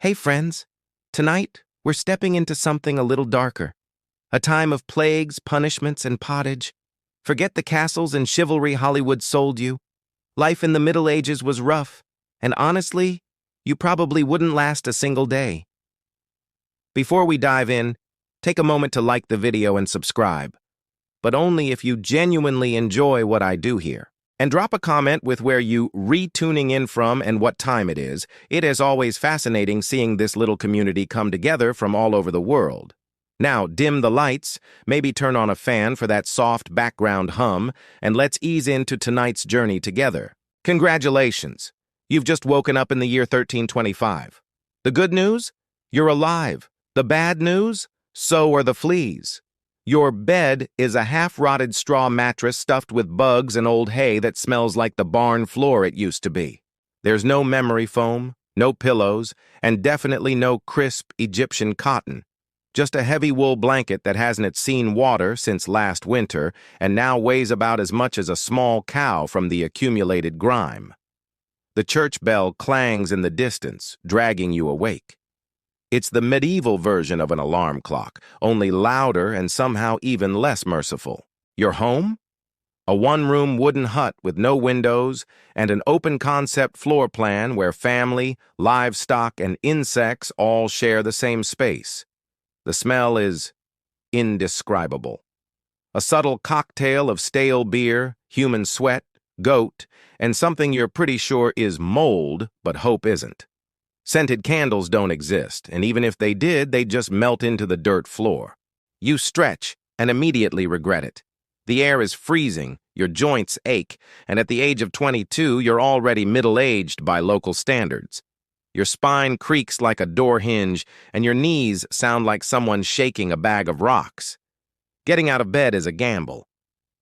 Hey friends, tonight we're stepping into something a little darker. A time of plagues, punishments, and pottage. Forget the castles and chivalry Hollywood sold you. Life in the Middle Ages was rough, and honestly, you probably wouldn't last a single day. Before we dive in, take a moment to like the video and subscribe, but only if you genuinely enjoy what I do here. And drop a comment with where you re-tuning in from and what time it is. It is always fascinating seeing this little community come together from all over the world. Now, dim the lights, maybe turn on a fan for that soft background hum, and let's ease into tonight's journey together. Congratulations! You've just woken up in the year 1325. The good news? You're alive. The bad news? So are the fleas. Your bed is a half-rotted straw mattress stuffed with bugs and old hay that smells like the barn floor it used to be. There's no memory foam, no pillows, and definitely no crisp Egyptian cotton. Just a heavy wool blanket that hasn't seen water since last winter and now weighs about as much as a small cow from the accumulated grime. The church bell clangs in the distance, dragging you awake. It's the medieval version of an alarm clock, only louder and somehow even less merciful. Your home? A one-room wooden hut with no windows and an open-concept floor plan where family, livestock, and insects all share the same space. The smell is indescribable. A subtle cocktail of stale beer, human sweat, goat, and something you're pretty sure is mold, but hope isn't. Scented candles don't exist, and even if they did, they'd just melt into the dirt floor. You stretch and immediately regret it. The air is freezing, your joints ache, and at the age of 22, you're already middle-aged by local standards. Your spine creaks like a door hinge, and your knees sound like someone shaking a bag of rocks. Getting out of bed is a gamble.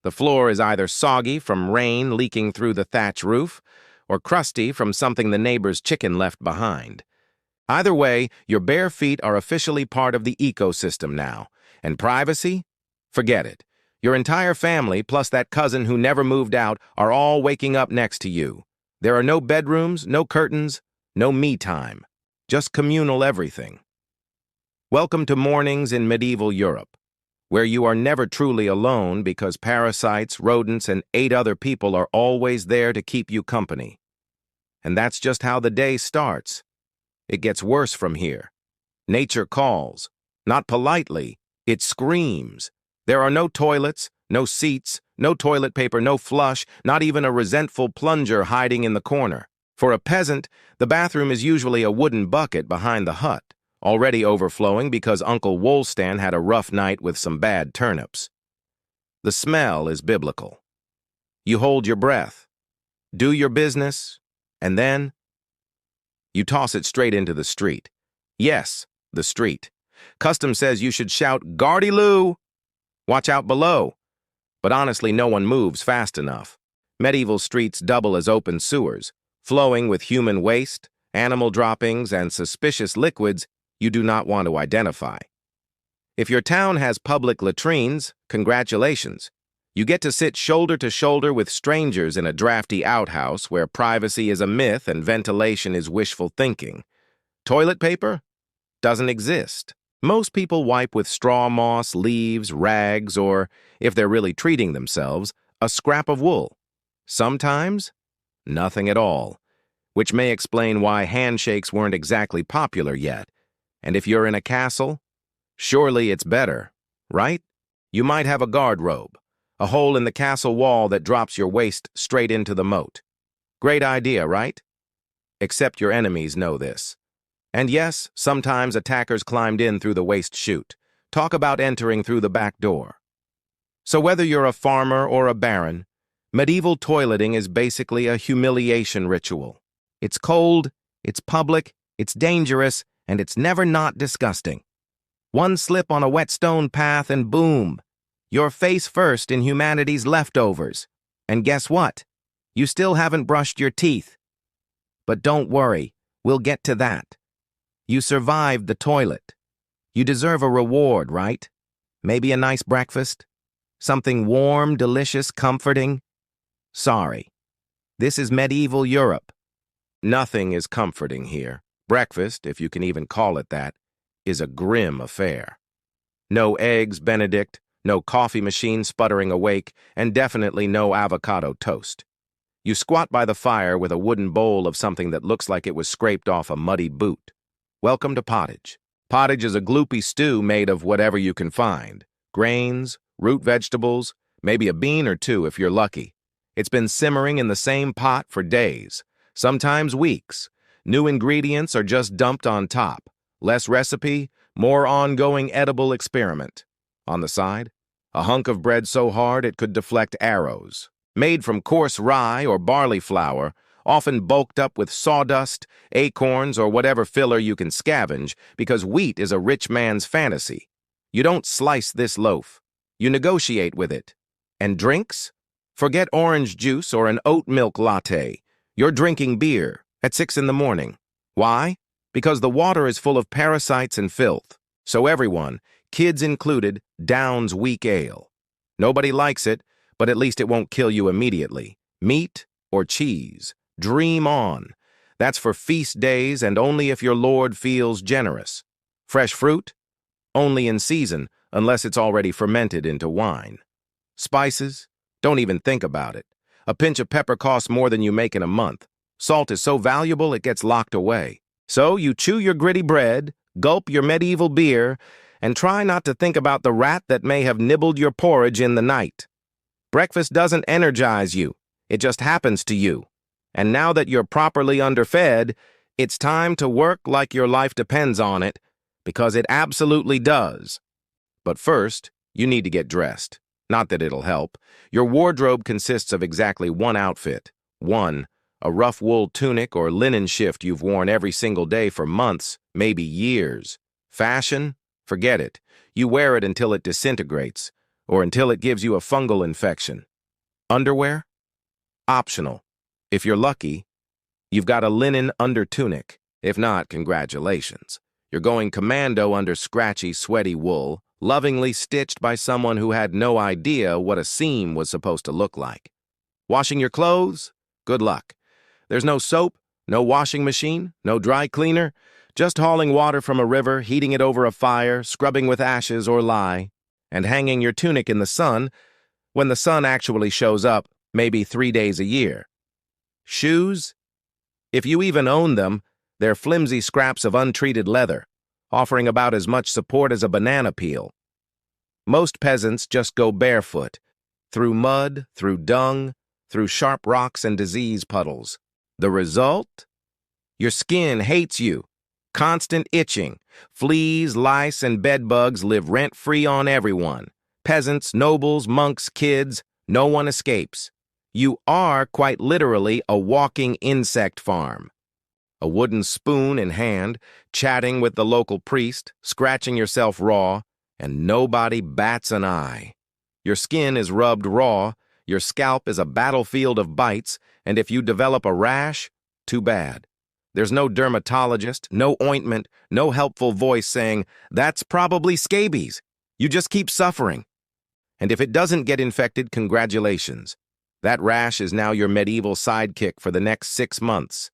The floor is either soggy from rain leaking through the thatch roof, or crusty from something the neighbor's chicken left behind. Either way, your bare feet are officially part of the ecosystem now. And privacy? Forget it. Your entire family, plus that cousin who never moved out, are all waking up next to you. There are no bedrooms, no curtains, no me time. Just communal everything. Welcome to mornings in medieval Europe, where you are never truly alone because parasites, rodents, and 8 other people are always there to keep you company. And that's just how the day starts. It gets worse from here. Nature calls. Not politely, it screams. There are no toilets, no seats, no toilet paper, no flush, not even a resentful plunger hiding in the corner. For a peasant, the bathroom is usually a wooden bucket behind the hut, already overflowing because Uncle Woolstan had a rough night with some bad turnips. The smell is biblical. You hold your breath, do your business, and then you toss it straight into the street. Yes, the street. Custom says you should shout, "Guardy-loo! Watch out below." But honestly, no one moves fast enough. Medieval streets double as open sewers, flowing with human waste, animal droppings, and suspicious liquids you do not want to identify. If your town has public latrines, congratulations. You get to sit shoulder to shoulder with strangers in a drafty outhouse where privacy is a myth and ventilation is wishful thinking. Toilet paper? Doesn't exist. Most people wipe with straw moss, leaves, rags, or, if they're really treating themselves, a scrap of wool. Sometimes, nothing at all, which may explain why handshakes weren't exactly popular yet. And if you're in a castle, surely it's better, right? You might have a guard robe, a hole in the castle wall that drops your waist straight into the moat. Great idea, right? Except your enemies know this. And yes, sometimes attackers climbed in through the waist chute. Talk about entering through the back door. So whether you're a farmer or a baron, medieval toileting is basically a humiliation ritual. It's cold, it's public, it's dangerous, and it's never not disgusting. One slip on a wet stone path and boom, you're face first in humanity's leftovers. And guess what? You still haven't brushed your teeth. But don't worry, we'll get to that. You survived the toilet. You deserve a reward, right? Maybe a nice breakfast? Something warm, delicious, comforting? Sorry. This is medieval Europe. Nothing is comforting here. Breakfast, if you can even call it that, is a grim affair. No eggs Benedict, no coffee machine sputtering awake, and definitely no avocado toast. You squat by the fire with a wooden bowl of something that looks like it was scraped off a muddy boot. Welcome to pottage. Pottage is a gloopy stew made of whatever you can find. Grains, root vegetables, maybe a bean or two if you're lucky. It's been simmering in the same pot for days, sometimes weeks. New ingredients are just dumped on top. Less recipe, more ongoing edible experiment. On the side, a hunk of bread so hard it could deflect arrows. Made from coarse rye or barley flour, often bulked up with sawdust, acorns, or whatever filler you can scavenge, because wheat is a rich man's fantasy. You don't slice this loaf. You negotiate with it. And drinks? Forget orange juice or an oat milk latte. You're drinking beer at 6 in the morning. Why? Because the water is full of parasites and filth. So everyone, kids included, downs weak ale. Nobody likes it, but at least it won't kill you immediately. Meat or cheese. Dream on. That's for feast days and only if your lord feels generous. Fresh fruit? Only in season, unless it's already fermented into wine. Spices? Don't even think about it. A pinch of pepper costs more than you make in a month. Salt is so valuable it gets locked away. So you chew your gritty bread, gulp your medieval beer, and try not to think about the rat that may have nibbled your porridge in the night. Breakfast doesn't energize you. It just happens to you. And now that you're properly underfed, it's time to work like your life depends on it, because it absolutely does. But first, you need to get dressed. Not that it'll help. Your wardrobe consists of exactly one outfit. One, a rough wool tunic or linen shift you've worn every single day for months, maybe years. Fashion? Forget it. You wear it until it disintegrates, or until it gives you a fungal infection. Underwear? Optional. If you're lucky, you've got a linen undertunic. If not, congratulations. You're going commando under scratchy, sweaty wool, lovingly stitched by someone who had no idea what a seam was supposed to look like. Washing your clothes? Good luck. There's no soap, no washing machine, no dry cleaner, just hauling water from a river, heating it over a fire, scrubbing with ashes or lye, and hanging your tunic in the sun when the sun actually shows up maybe 3 days a year. Shoes? If you even own them, they're flimsy scraps of untreated leather, offering about as much support as a banana peel. Most peasants just go barefoot, through mud, through dung, through sharp rocks and disease puddles. The result? Your skin hates you. Constant itching. Fleas, lice, and bedbugs live rent-free on everyone. Peasants, nobles, monks, kids, no one escapes. You are, quite literally, a walking insect farm. A wooden spoon in hand, chatting with the local priest, scratching yourself raw, and nobody bats an eye. Your skin is rubbed raw, your scalp is a battlefield of bites, and if you develop a rash, too bad. There's no dermatologist, no ointment, no helpful voice saying, "That's probably scabies." You just keep suffering. And if it doesn't get infected, congratulations. That rash is now your medieval sidekick for the next 6 months.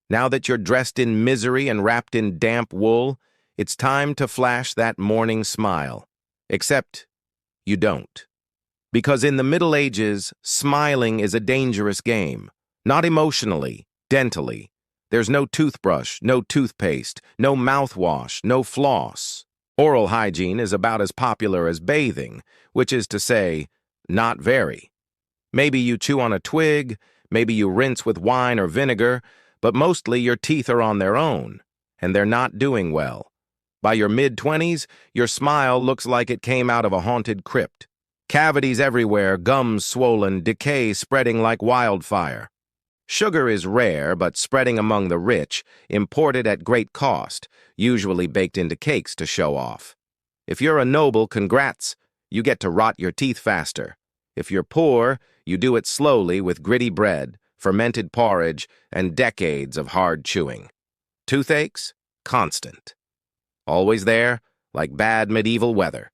Now that you're dressed in misery and wrapped in damp wool, it's time to flash that morning smile. Except you don't. Because in the Middle Ages, smiling is a dangerous game. Not emotionally, dentally. There's no toothbrush, no toothpaste, no mouthwash, no floss. Oral hygiene is about as popular as bathing, which is to say, not very. Maybe you chew on a twig, maybe you rinse with wine or vinegar, but mostly your teeth are on their own, and they're not doing well. By your mid-20s, your smile looks like it came out of a haunted crypt. Cavities everywhere, gums swollen, decay spreading like wildfire. Sugar is rare, but spreading among the rich, imported at great cost, usually baked into cakes to show off. If you're a noble, congrats, you get to rot your teeth faster. If you're poor, you do it slowly with gritty bread, fermented porridge, and decades of hard chewing. Toothaches? Constant. Always there, like bad medieval weather.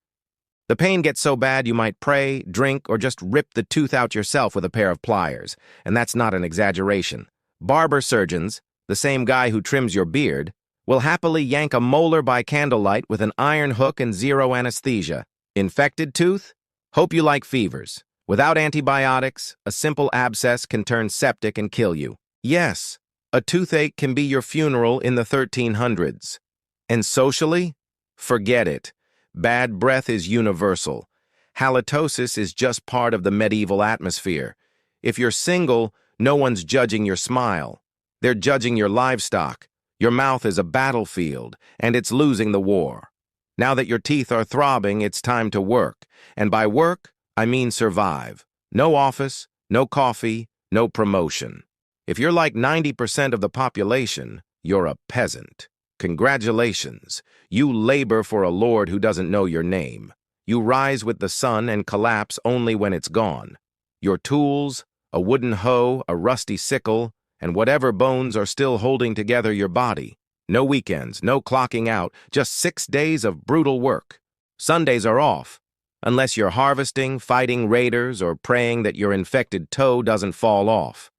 The pain gets so bad you might pray, drink, or just rip the tooth out yourself with a pair of pliers, and that's not an exaggeration. Barber surgeons, the same guy who trims your beard, will happily yank a molar by candlelight with an iron hook and zero anesthesia. Infected tooth? Hope you like fevers. Without antibiotics, a simple abscess can turn septic and kill you. Yes, a toothache can be your funeral in the 1300s. And socially? Forget it. Bad breath is universal. Halitosis is just part of the medieval atmosphere. If you're single, no one's judging your smile. They're judging your livestock. Your mouth is a battlefield, and it's losing the war. Now that your teeth are throbbing, it's time to work. And by work, I mean survive. No office, no coffee, no promotion. If you're like 90% of the population, you're a peasant. Congratulations. You labor for a lord who doesn't know your name. You rise with the sun and collapse only when it's gone. Your tools, a wooden hoe, a rusty sickle, and whatever bones are still holding together your body. No weekends, no clocking out, just 6 days of brutal work. Sundays are off, unless you're harvesting, fighting raiders, or praying that your infected toe doesn't fall off.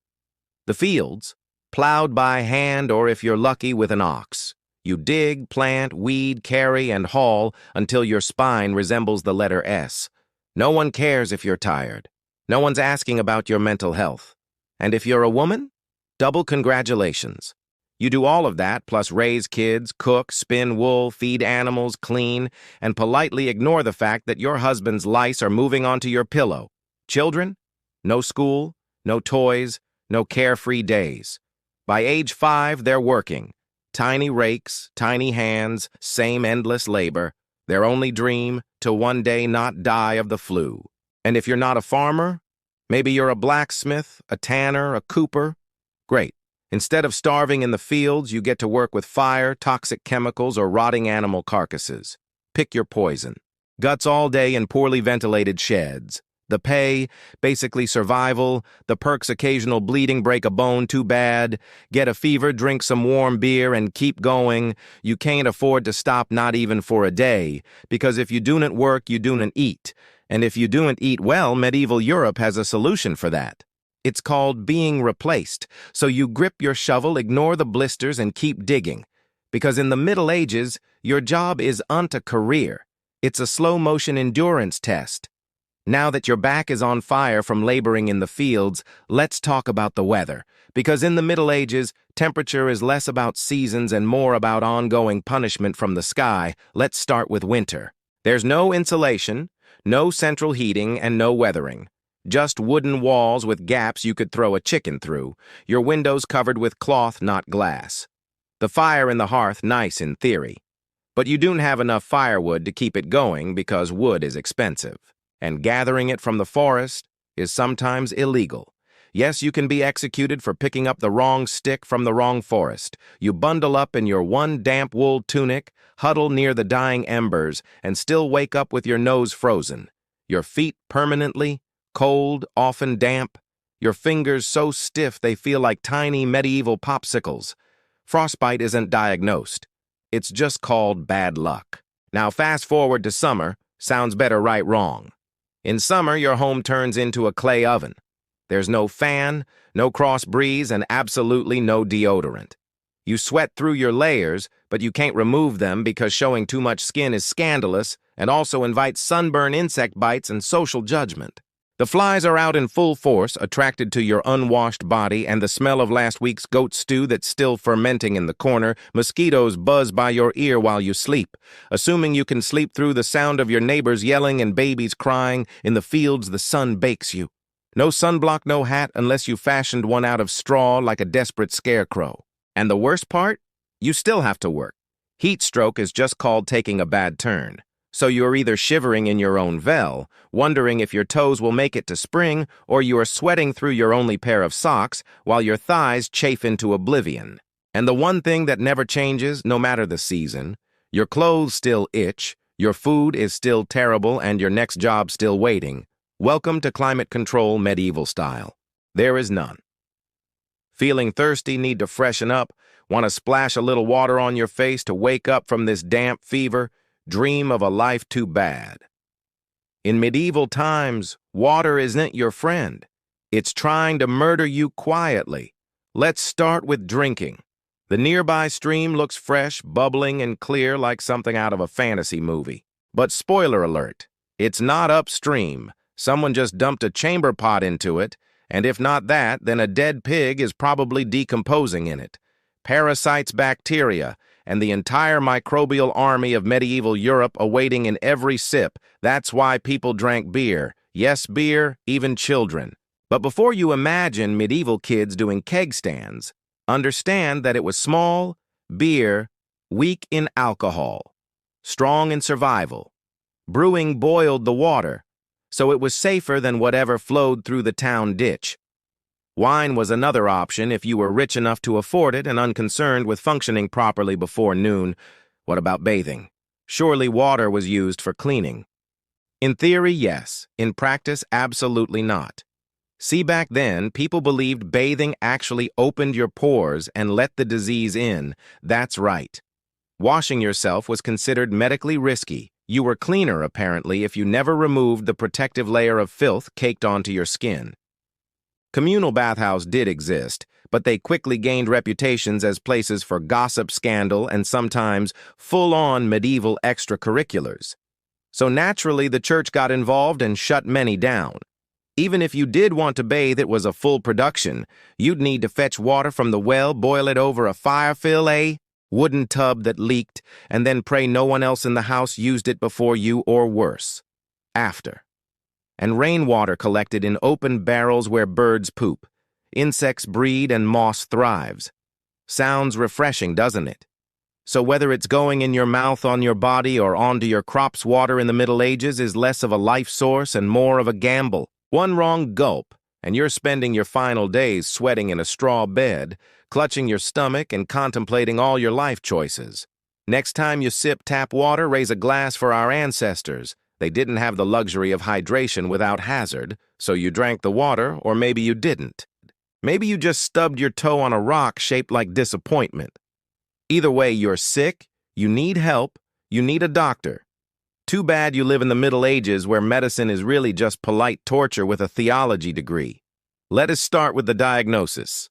The fields, plowed by hand or if you're lucky with an ox. You dig, plant, weed, carry, and haul until your spine resembles the letter S. No one cares if you're tired. No one's asking about your mental health. And if you're a woman, double congratulations. You do all of that, plus raise kids, cook, spin wool, feed animals, clean, and politely ignore the fact that your husband's lice are moving onto your pillow. Children? No school, no toys, no carefree days. By age 5, they're working. Tiny rakes, tiny hands, same endless labor. Their only dream, to one day not die of the flu. And if you're not a farmer, maybe you're a blacksmith, a tanner, a cooper. Great. Instead of starving in the fields, you get to work with fire, toxic chemicals, or rotting animal carcasses. Pick your poison. Guts all day in poorly ventilated sheds. The pay, basically survival. The perks, occasional bleeding, break a bone, too bad. Get a fever, drink some warm beer, and keep going. You can't afford to stop, not even for a day, because if you don't work, you don't eat. And if you don't eat well, medieval Europe has a solution for that. It's called being replaced. So you grip your shovel, ignore the blisters, and keep digging. Because in the Middle Ages, your job is a career. It's a slow-motion endurance test. Now that your back is on fire from laboring in the fields, let's talk about the weather. Because in the Middle Ages, temperature is less about seasons and more about ongoing punishment from the sky. Let's start with winter. There's no insulation, no central heating, and no weathering. Just wooden walls with gaps you could throw a chicken through. Your windows covered with cloth, not glass. The fire in the hearth, nice in theory. But you don't have enough firewood to keep it going because wood is expensive. And gathering it from the forest is sometimes illegal. Yes, you can be executed for picking up the wrong stick from the wrong forest. You bundle up in your one damp wool tunic, huddle near the dying embers, and still wake up with your nose frozen. Your feet permanently cold, often damp. Your fingers so stiff they feel like tiny medieval popsicles. Frostbite isn't diagnosed. It's just called bad luck. Now fast forward to summer. Sounds better right wrong. In summer, your home turns into a clay oven. There's no fan, no cross breeze, and absolutely no deodorant. You sweat through your layers, but you can't remove them because showing too much skin is scandalous and also invites sunburn, insect bites, and social judgment. The flies are out in full force, attracted to your unwashed body and the smell of last week's goat stew that's still fermenting in the corner. Mosquitoes buzz by your ear while you sleep. Assuming you can sleep through the sound of your neighbors yelling and babies crying, in the fields the sun bakes you. No sunblock, no hat, unless you fashioned one out of straw like a desperate scarecrow. And the worst part? You still have to work. Heat stroke is just called taking a bad turn. So you're either shivering in your own vel, wondering if your toes will make it to spring, or you are sweating through your only pair of socks while your thighs chafe into oblivion. And the one thing that never changes, no matter the season, your clothes still itch, your food is still terrible, and your next job still waiting. Welcome to climate control medieval style. There is none. Feeling thirsty, need to freshen up, want to splash a little water on your face to wake up from this damp fever, dream of a life too bad. In medieval times, water isn't your friend. It's trying to murder you quietly. Let's start with drinking. The nearby stream looks fresh, bubbling, and clear like something out of a fantasy movie. But spoiler alert, it's not upstream. Someone just dumped a chamber pot into it, and if not that, then a dead pig is probably decomposing in it. Parasites, bacteria, and the entire microbial army of medieval Europe awaiting in every sip. That's why people drank beer. Yes, beer, even children. But before you imagine medieval kids doing keg stands, understand that it was small, beer, weak in alcohol, strong in survival. Brewing boiled the water, so it was safer than whatever flowed through the town ditch. Wine was another option if you were rich enough to afford it and unconcerned with functioning properly before noon. What about bathing? Surely water was used for cleaning. In theory, yes. In practice, absolutely not. See, back then, people believed bathing actually opened your pores and let the disease in. That's right. Washing yourself was considered medically risky. You were cleaner, apparently, if you never removed the protective layer of filth caked onto your skin. Communal bathhouses did exist, but they quickly gained reputations as places for gossip, scandal, and sometimes full-on medieval extracurriculars. So naturally, the church got involved and shut many down. Even if you did want to bathe, it was a full production. You'd need to fetch water from the well, boil it over a fire, fill a wooden tub that leaked, and then pray no one else in the house used it before you, or worse, after. And rainwater collected in open barrels where birds poop, insects breed, and moss thrives. Sounds refreshing, doesn't it? So whether it's going in your mouth, on your body, or onto your crops, water in the Middle Ages is less of a life source and more of a gamble. One wrong gulp, and you're spending your final days sweating in a straw bed, clutching your stomach and contemplating all your life choices. Next time you sip tap water, raise a glass for our ancestors. They didn't have the luxury of hydration without hazard, so you drank the water, or maybe you didn't. Maybe you just stubbed your toe on a rock shaped like disappointment. Either way, you're sick, you need help, you need a doctor. Too bad you live in the Middle Ages where medicine is really just polite torture with a theology degree. Let us start with the diagnosis.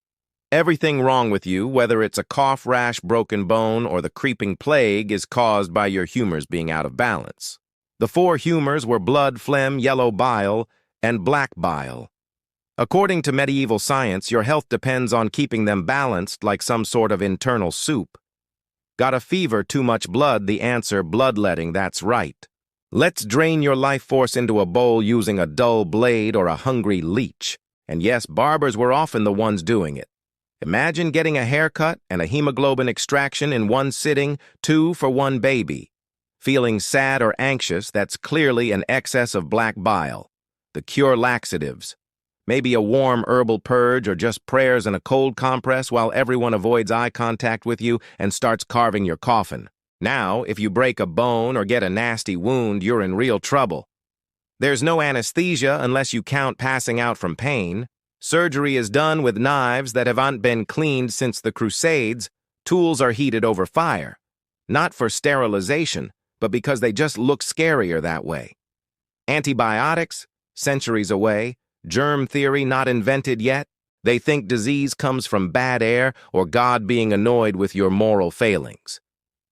Everything wrong with you, whether it's a cough, rash, broken bone, or the creeping plague, is caused by your humors being out of balance. The four humors were blood, phlegm, yellow bile, and black bile. According to medieval science, your health depends on keeping them balanced like some sort of internal soup. Got a fever, too much blood, the answer, bloodletting, that's right. Let's drain your life force into a bowl using a dull blade or a hungry leech. And yes, barbers were often the ones doing it. Imagine getting a haircut and a hemoglobin extraction in one sitting, 2 for one baby. Feeling sad or anxious, that's clearly an excess of black bile. The cure, laxatives. Maybe a warm herbal purge or just prayers and a cold compress while everyone avoids eye contact with you and starts carving your coffin. Now, if you break a bone or get a nasty wound, you're in real trouble. There's no anesthesia unless you count passing out from pain. Surgery is done with knives that haven't been cleaned since the Crusades. Tools are heated over fire. Not for sterilization, but because they just look scarier that way. Antibiotics? Centuries away. Germ theory not invented yet. They think disease comes from bad air or God being annoyed with your moral failings.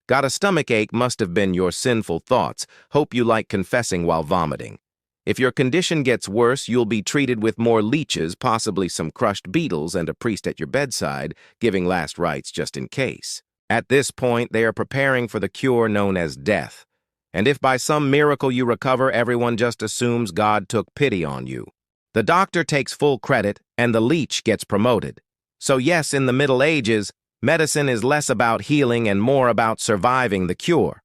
Got a stomach ache must have been your sinful thoughts. Hope you like confessing while vomiting. If your condition gets worse, you'll be treated with more leeches, possibly some crushed beetles, and a priest at your bedside, giving last rites just in case. At this point, they are preparing for the cure known as death. And if by some miracle you recover, everyone just assumes God took pity on you. The doctor takes full credit, and the leech gets promoted. So yes, in the Middle Ages, medicine is less about healing and more about surviving the cure.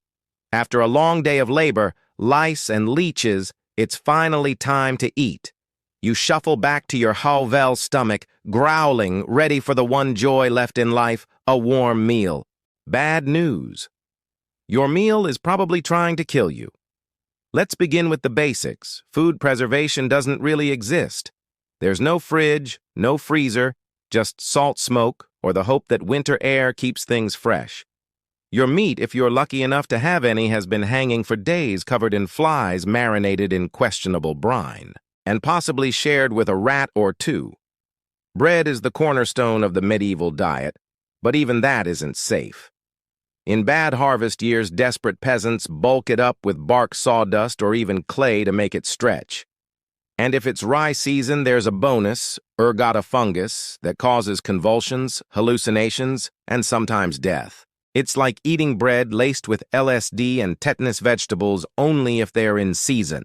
After a long day of labor, lice and leeches, it's finally time to eat. You shuffle back to your Hauvel stomach, growling, ready for the one joy left in life, a warm meal. Bad news. Your meal is probably trying to kill you. Let's begin with the basics. Food preservation doesn't really exist. There's no fridge, no freezer, just salt smoke or the hope that winter air keeps things fresh. Your meat, if you're lucky enough to have any, has been hanging for days covered in flies marinated in questionable brine, and possibly shared with a rat or two. Bread is the cornerstone of the medieval diet. But even that isn't safe. In bad harvest years, desperate peasants bulk it up with bark sawdust or even clay to make it stretch. And if it's rye season, there's a bonus, ergata fungus, that causes convulsions, hallucinations, and sometimes death. It's like eating bread laced with LSD and tetanus vegetables only if they're in season.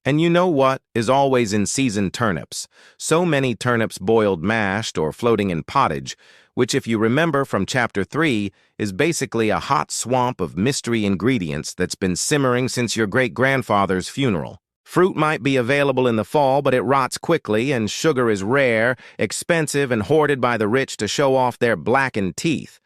And you know what is always in season? Turnips. So many turnips boiled mashed or floating in pottage, which, if you remember from Chapter 3, is basically a hot swamp of mystery ingredients that's been simmering since your great-grandfather's funeral. Fruit might be available in the fall, but it rots quickly, and sugar is rare, expensive, and hoarded by the rich to show off their blackened teeth.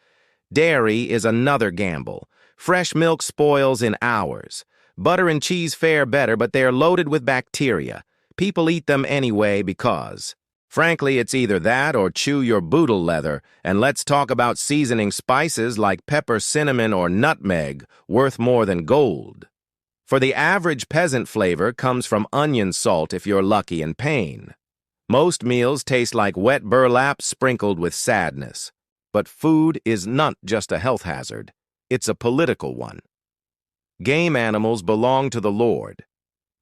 Dairy is another gamble. Fresh milk spoils in hours. Butter and cheese fare better, but they're loaded with bacteria. People eat them anyway because. Frankly, it's either that or chew your boodle leather, and let's talk about seasoning spices like pepper, cinnamon, or nutmeg, worth more than gold. For the average peasant, flavor comes from onion salt if you're lucky and pain. Most meals taste like wet burlap sprinkled with sadness. But food is not just a health hazard, it's a political one. Game animals belong to the Lord.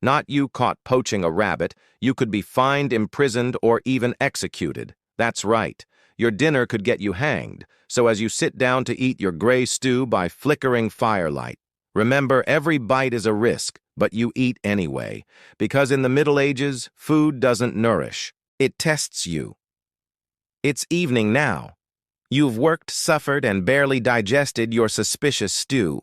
Not you caught poaching a rabbit. You could be fined, imprisoned, or even executed. That's right. Your dinner could get you hanged. So as you sit down to eat your gray stew by flickering firelight, remember every bite is a risk, but you eat anyway. Because in the Middle Ages, food doesn't nourish. It tests you. It's evening now. You've worked, suffered, and barely digested your suspicious stew.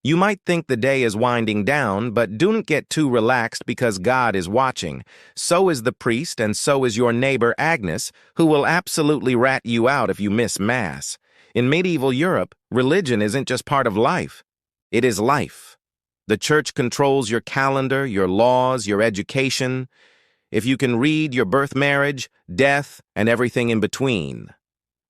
You might think the day is winding down, but don't get too relaxed because God is watching. So is the priest, and so is your neighbor Agnes, who will absolutely rat you out if you miss Mass. In medieval Europe, religion isn't just part of life. It is life. The church controls your calendar, your laws, your education. If you can read, your birth, marriage, death, and everything in between.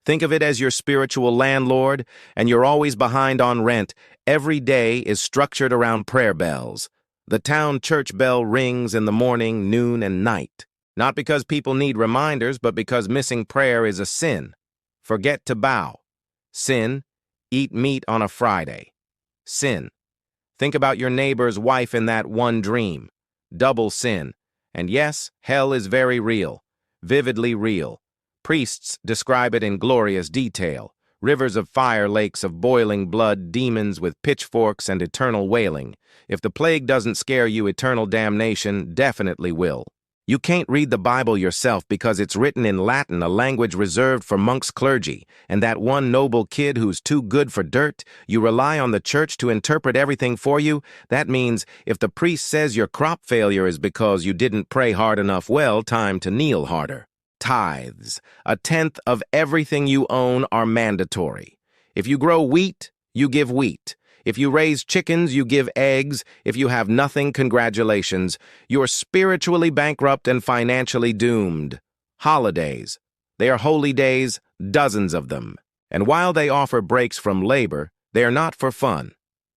Think of it as your spiritual landlord, and you're always behind on rent. Every day is structured around prayer bells. The town church bell rings in the morning, noon, and night. Not because people need reminders, but because missing prayer is a sin. Forget to bow. Sin. Eat meat on a Friday. Sin. Think about your neighbor's wife in that one dream. Double sin. And yes, hell is very real. Vividly real. Priests describe it in glorious detail. Rivers of fire, lakes of boiling blood, demons with pitchforks, and eternal wailing. If the plague doesn't scare you, eternal damnation definitely will. You can't read the Bible yourself because it's written in Latin, a language reserved for monks' clergy, and that one noble kid who's too good for dirt, you rely on the church to interpret everything for you. That means if the priest says your crop failure is because you didn't pray hard enough, well, time to kneel harder. Tithes, 1/10 of everything you own, are mandatory. If you grow wheat, you give wheat. If you raise chickens, you give eggs. If you have nothing, congratulations. You're spiritually bankrupt and financially doomed. Holidays. They are holy days, dozens of them. And while they offer breaks from labor, they are not for fun.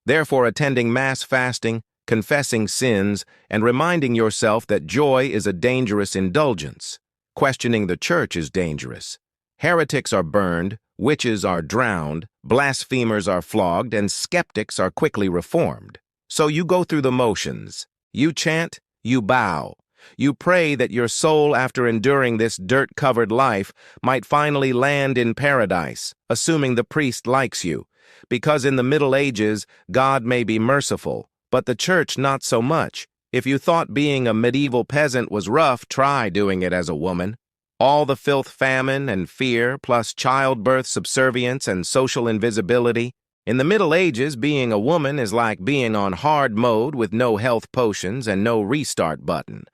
Therefore, attending Mass, fasting, confessing sins, and reminding yourself that joy is a dangerous indulgence. Questioning the church is dangerous. Heretics are burned, witches are drowned, blasphemers are flogged, and skeptics are quickly reformed. So you go through the motions. You chant, you bow. You pray that your soul, after enduring this dirt-covered life, might finally land in paradise, assuming the priest likes you. Because in the Middle Ages, God may be merciful, but the church not so much. If you thought being a medieval peasant was rough, try doing it as a woman. All the filth, famine, and fear, plus childbirth, subservience, and social invisibility. In the Middle Ages, being a woman is like being on hard mode with no health potions and no restart button.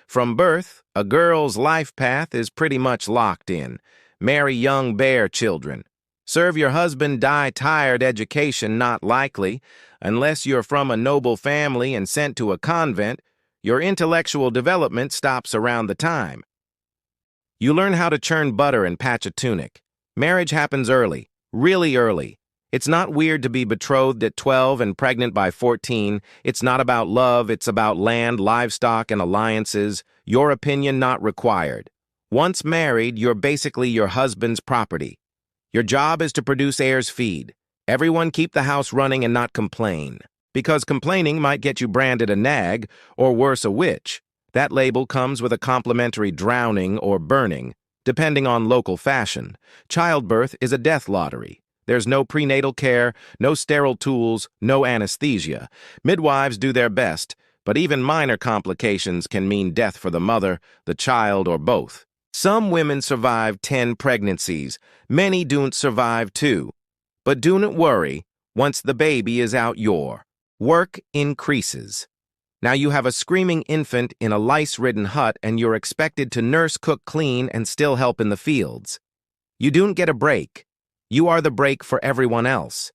From birth, a girl's life path is pretty much locked in. Marry young, bear children. Serve your husband, die tired, education not likely. Unless you're from a noble family and sent to a convent, your intellectual development stops around the time. You learn how to churn butter and patch a tunic. Marriage happens early, really early. It's not weird to be betrothed at 12 and pregnant by 14. It's not about love, it's about land, livestock, and alliances. Your opinion not required. Once married, you're basically your husband's property. Your job is to produce heirs feed. Everyone keep the house running and not complain. Because complaining might get you branded a nag, or worse, a witch. That label comes with a complimentary drowning or burning, depending on local fashion. Childbirth is a death lottery. There's no prenatal care, no sterile tools, no anesthesia. Midwives do their best, but even minor complications can mean death for the mother, the child, or both. Some women survive 10 pregnancies. Many don't survive 2. But do not worry, once the baby is out your work increases. Now you have a screaming infant in a lice-ridden hut and you're expected to nurse, cook, clean, and still help in the fields. You don't get a break. You are the break for everyone else.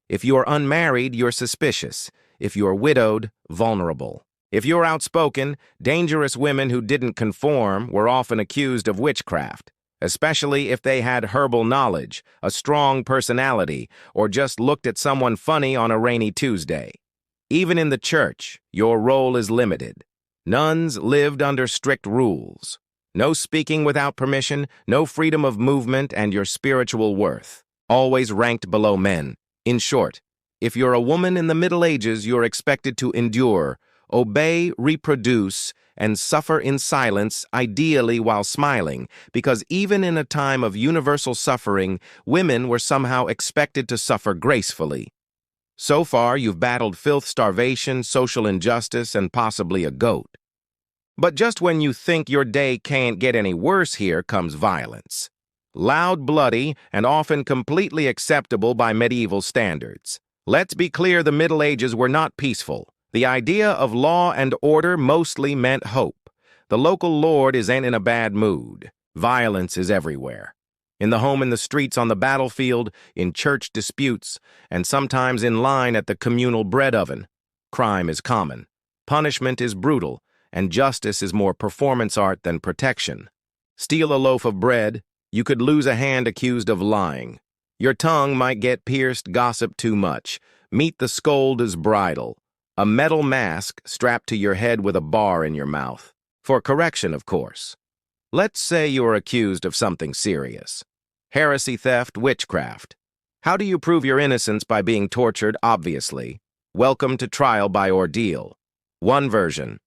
If you're unmarried, you're suspicious. If you're widowed, vulnerable. If you're outspoken, dangerous women who didn't conform were often accused of witchcraft, especially if they had herbal knowledge, a strong personality, or just looked at someone funny on a rainy Tuesday. Even in the church, your role is limited. Nuns lived under strict rules. No speaking without permission, no freedom of movement, and your spiritual worth, always ranked below men. In short, if you're a woman in the Middle Ages, you're expected to endure, obey, reproduce, and suffer in silence, ideally while smiling, because even in a time of universal suffering, women were somehow expected to suffer gracefully. So far, you've battled filth, starvation, social injustice, and possibly a goat. But just when you think your day can't get any worse, here comes violence. Loud, bloody, and often completely acceptable by medieval standards. Let's be clear, the Middle Ages were not peaceful. The idea of law and order mostly meant hope. The local lord isn't in a bad mood. Violence is everywhere. In the home, in the streets, on the battlefield, in church disputes, and sometimes in line at the communal bread oven. Crime is common. Punishment is brutal, and justice is more performance art than protection. Steal a loaf of bread, you could lose a hand accused of lying. Your tongue might get pierced, gossip too much. Meet the scold as bridle. A metal mask strapped to your head with a bar in your mouth. For correction, of course. Let's say you're accused of something serious. Heresy, theft, witchcraft. How do you prove your innocence? By being tortured? Obviously. Welcome to trial by ordeal. One version.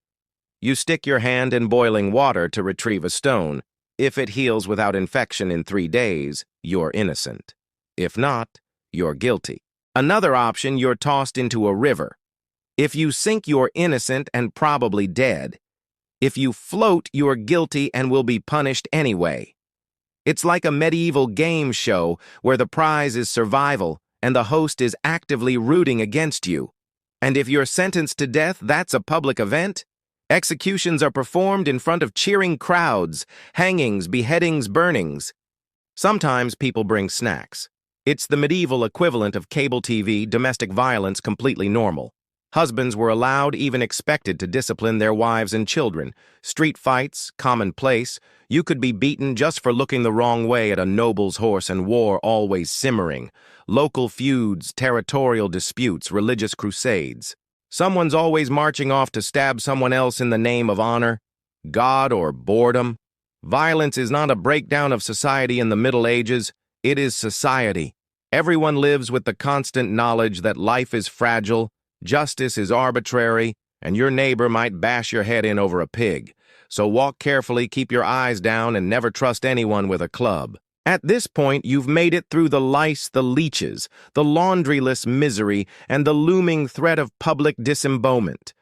You stick your hand in boiling water to retrieve a stone. If it heals without infection in 3 days, you're innocent. If not, you're guilty. Another option, you're tossed into a river. If you sink, you're innocent and probably dead. If you float, you're guilty and will be punished anyway. It's like a medieval game show where the prize is survival and the host is actively rooting against you. And if you're sentenced to death, that's a public event. Executions are performed in front of cheering crowds, hangings, beheadings, burnings. Sometimes people bring snacks. It's the medieval equivalent of cable TV, domestic violence, completely normal. Husbands were allowed, even expected, to discipline their wives and children. Street fights, commonplace. You could be beaten just for looking the wrong way at a noble's horse, and war always simmering. Local feuds, territorial disputes, religious crusades. Someone's always marching off to stab someone else in the name of honor, God, or boredom. Violence is not a breakdown of society in the Middle Ages. It is society. Everyone lives with the constant knowledge that life is fragile, justice is arbitrary, and your neighbor might bash your head in over a pig. So walk carefully, keep your eyes down, and never trust anyone with a club. At this point, you've made it through the lice, the leeches, the laundryless misery, and the looming threat of public disembowelment.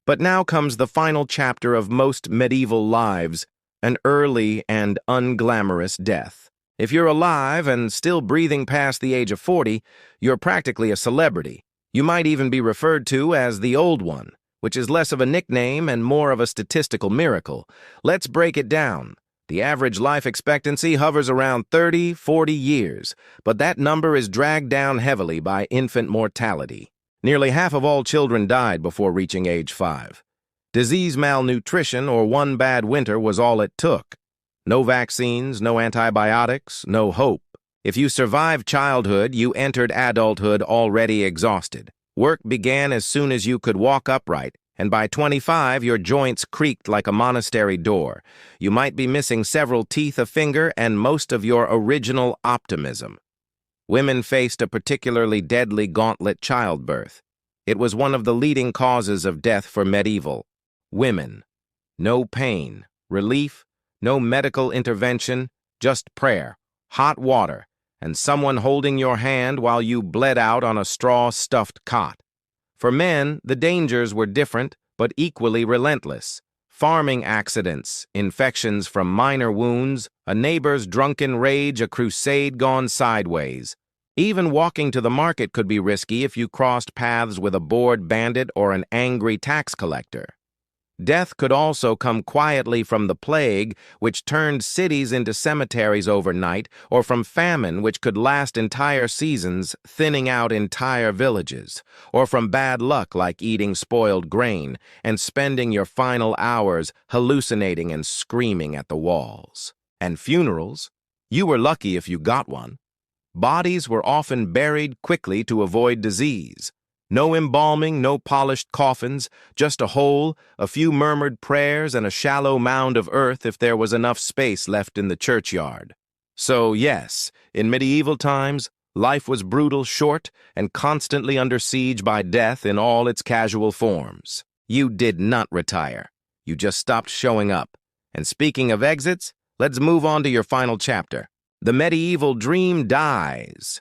But now comes the final chapter of most medieval lives, an early and unglamorous death. If you're alive and still breathing past the age of 40, you're practically a celebrity. You might even be referred to as the Old One, which is less of a nickname and more of a statistical miracle. Let's break it down. The average life expectancy hovers around 30-40 years, but that number is dragged down heavily by infant mortality. Nearly half of all children died before reaching age 5. Disease, malnutrition, or one bad winter was all it took. No vaccines, no antibiotics, no hope. If you survived childhood, you entered adulthood already exhausted. Work began as soon as you could walk upright, and by 25, your joints creaked like a monastery door. You might be missing several teeth, a finger, and most of your original optimism. Women faced a particularly deadly gauntlet: childbirth. It was one of the leading causes of death for medieval women. No pain, relief, no medical intervention, just prayer, hot water, and someone holding your hand while you bled out on a straw-stuffed cot. For men, the dangers were different, but equally relentless. Farming accidents, infections from minor wounds, a neighbor's drunken rage, a crusade gone sideways. Even walking to the market could be risky if you crossed paths with a bored bandit or an angry tax collector. Death could also come quietly from the plague, which turned cities into cemeteries overnight, or from famine, which could last entire seasons, thinning out entire villages, or from bad luck like eating spoiled grain and spending your final hours hallucinating and screaming at the walls. And funerals? You were lucky if you got one. Bodies were often buried quickly to avoid disease. No embalming, no polished coffins, just a hole, a few murmured prayers, and a shallow mound of earth if there was enough space left in the churchyard. So, yes, in medieval times, life was brutal, short, and constantly under siege by death in all its casual forms. You did not retire. You just stopped showing up. And speaking of exits, let's move on to your final chapter. The medieval dream dies.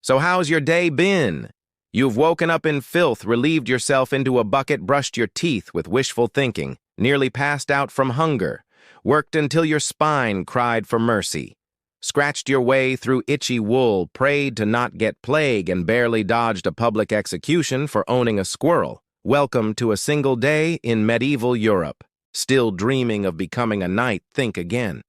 So how's your day been? You've woken up in filth, relieved yourself into a bucket, brushed your teeth with wishful thinking, nearly passed out from hunger, worked until your spine cried for mercy, scratched your way through itchy wool, prayed to not get plague, and barely dodged a public execution for owning a squirrel. Welcome to a single day in medieval Europe. Still dreaming of becoming a knight? Think again.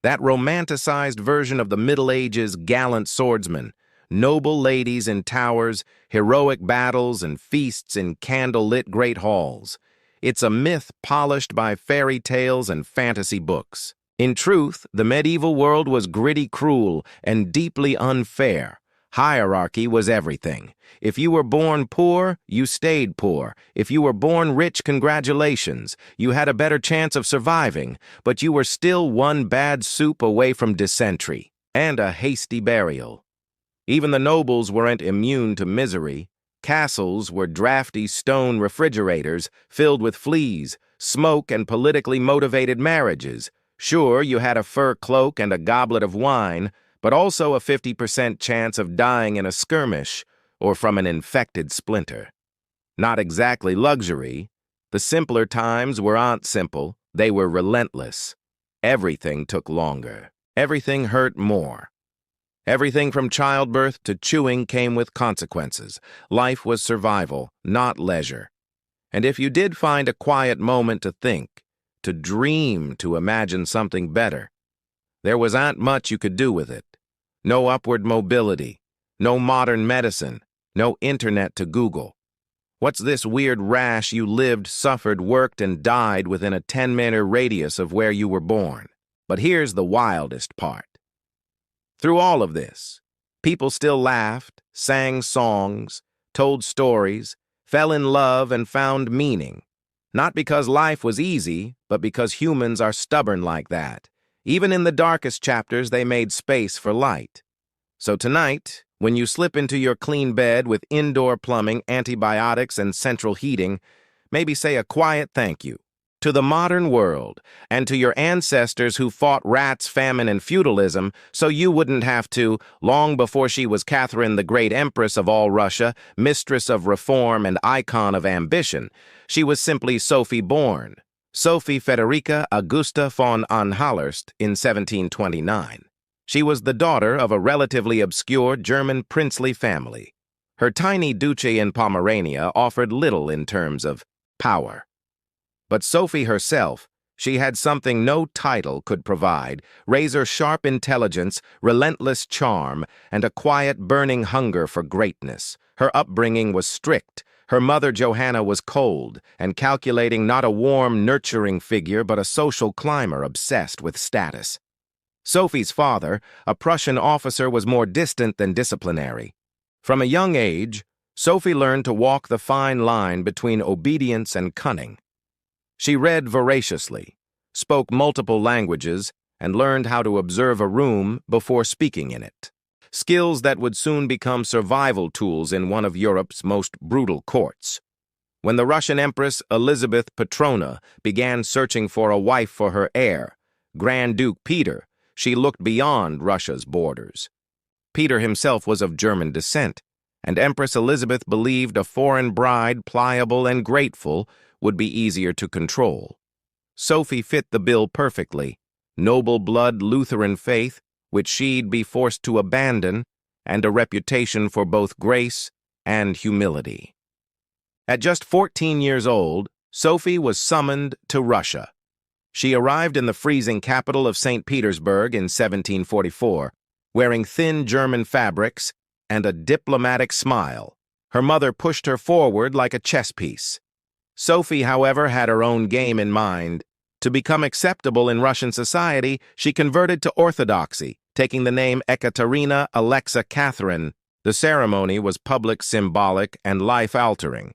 That romanticized version of the Middle Ages gallant swordsman, noble ladies in towers, heroic battles, and feasts in candle-lit great halls. It's a myth polished by fairy tales and fantasy books. In truth, the medieval world was gritty, cruel, and deeply unfair. Hierarchy was everything. If you were born poor, you stayed poor. If you were born rich, congratulations. You had a better chance of surviving, but you were still one bad soup away from dysentery and a hasty burial. Even the nobles weren't immune to misery. Castles were drafty stone refrigerators filled with fleas, smoke, and politically motivated marriages. Sure, you had a fur cloak and a goblet of wine, but also a 50% chance of dying in a skirmish or from an infected splinter. Not exactly luxury. The simpler times weren't simple, they were relentless. Everything took longer. Everything hurt more. Everything from childbirth to chewing came with consequences. Life was survival, not leisure. And if you did find a quiet moment to think, to dream, to imagine something better, there wasn't much you could do with it. No upward mobility, no modern medicine, no internet to Google. What's this weird rash you lived, suffered, worked, and died within a 10-meter radius of where you were born? But here's the wildest part. Through all of this, people still laughed, sang songs, told stories, fell in love, and found meaning. Not because life was easy, but because humans are stubborn like that. Even in the darkest chapters, they made space for light. So tonight, when you slip into your clean bed with indoor plumbing, antibiotics, and central heating, maybe say a quiet thank you to the modern world and to your ancestors who fought rats, famine, and feudalism so you wouldn't have to, long before she was Catherine the Great, Empress of all Russia, mistress of reform, and icon of ambition. She was simply Sophie born, Sophie Federica Augusta von Anhalt in 1729. She was the daughter of a relatively obscure German princely family. Her tiny duchy in Pomerania offered little in terms of power. But Sophie herself, she had something no title could provide: razor-sharp intelligence, relentless charm, and a quiet, burning hunger for greatness. Her upbringing was strict. Her mother, Johanna, was cold and calculating, not a warm, nurturing figure, but a social climber obsessed with status. Sophie's father, a Prussian officer, was more distant than disciplinary. From a young age, Sophie learned to walk the fine line between obedience and cunning. She read voraciously, spoke multiple languages, and learned how to observe a room before speaking in it. skills that would soon become survival tools in one of Europe's most brutal courts. When the Russian Empress Elizabeth Petrona began searching for a wife for her heir, Grand Duke Peter, she looked beyond Russia's borders. Peter himself was of German descent, and Empress Elizabeth believed a foreign bride, pliable and grateful, would be easier to control. Sophie fit the bill perfectly: noble blood, Lutheran faith, which she'd be forced to abandon, and a reputation for both grace and humility. At just 14 years old, Sophie was summoned to Russia. She arrived in the freezing capital of St. Petersburg in 1744, wearing thin German fabrics and a diplomatic smile. Her mother pushed her forward like a chess piece. Sophie, however, had her own game in mind. To become acceptable in Russian society, she converted to Orthodoxy, taking the name Ekaterina Alexa Catherine. The ceremony was public, symbolic, and life-altering.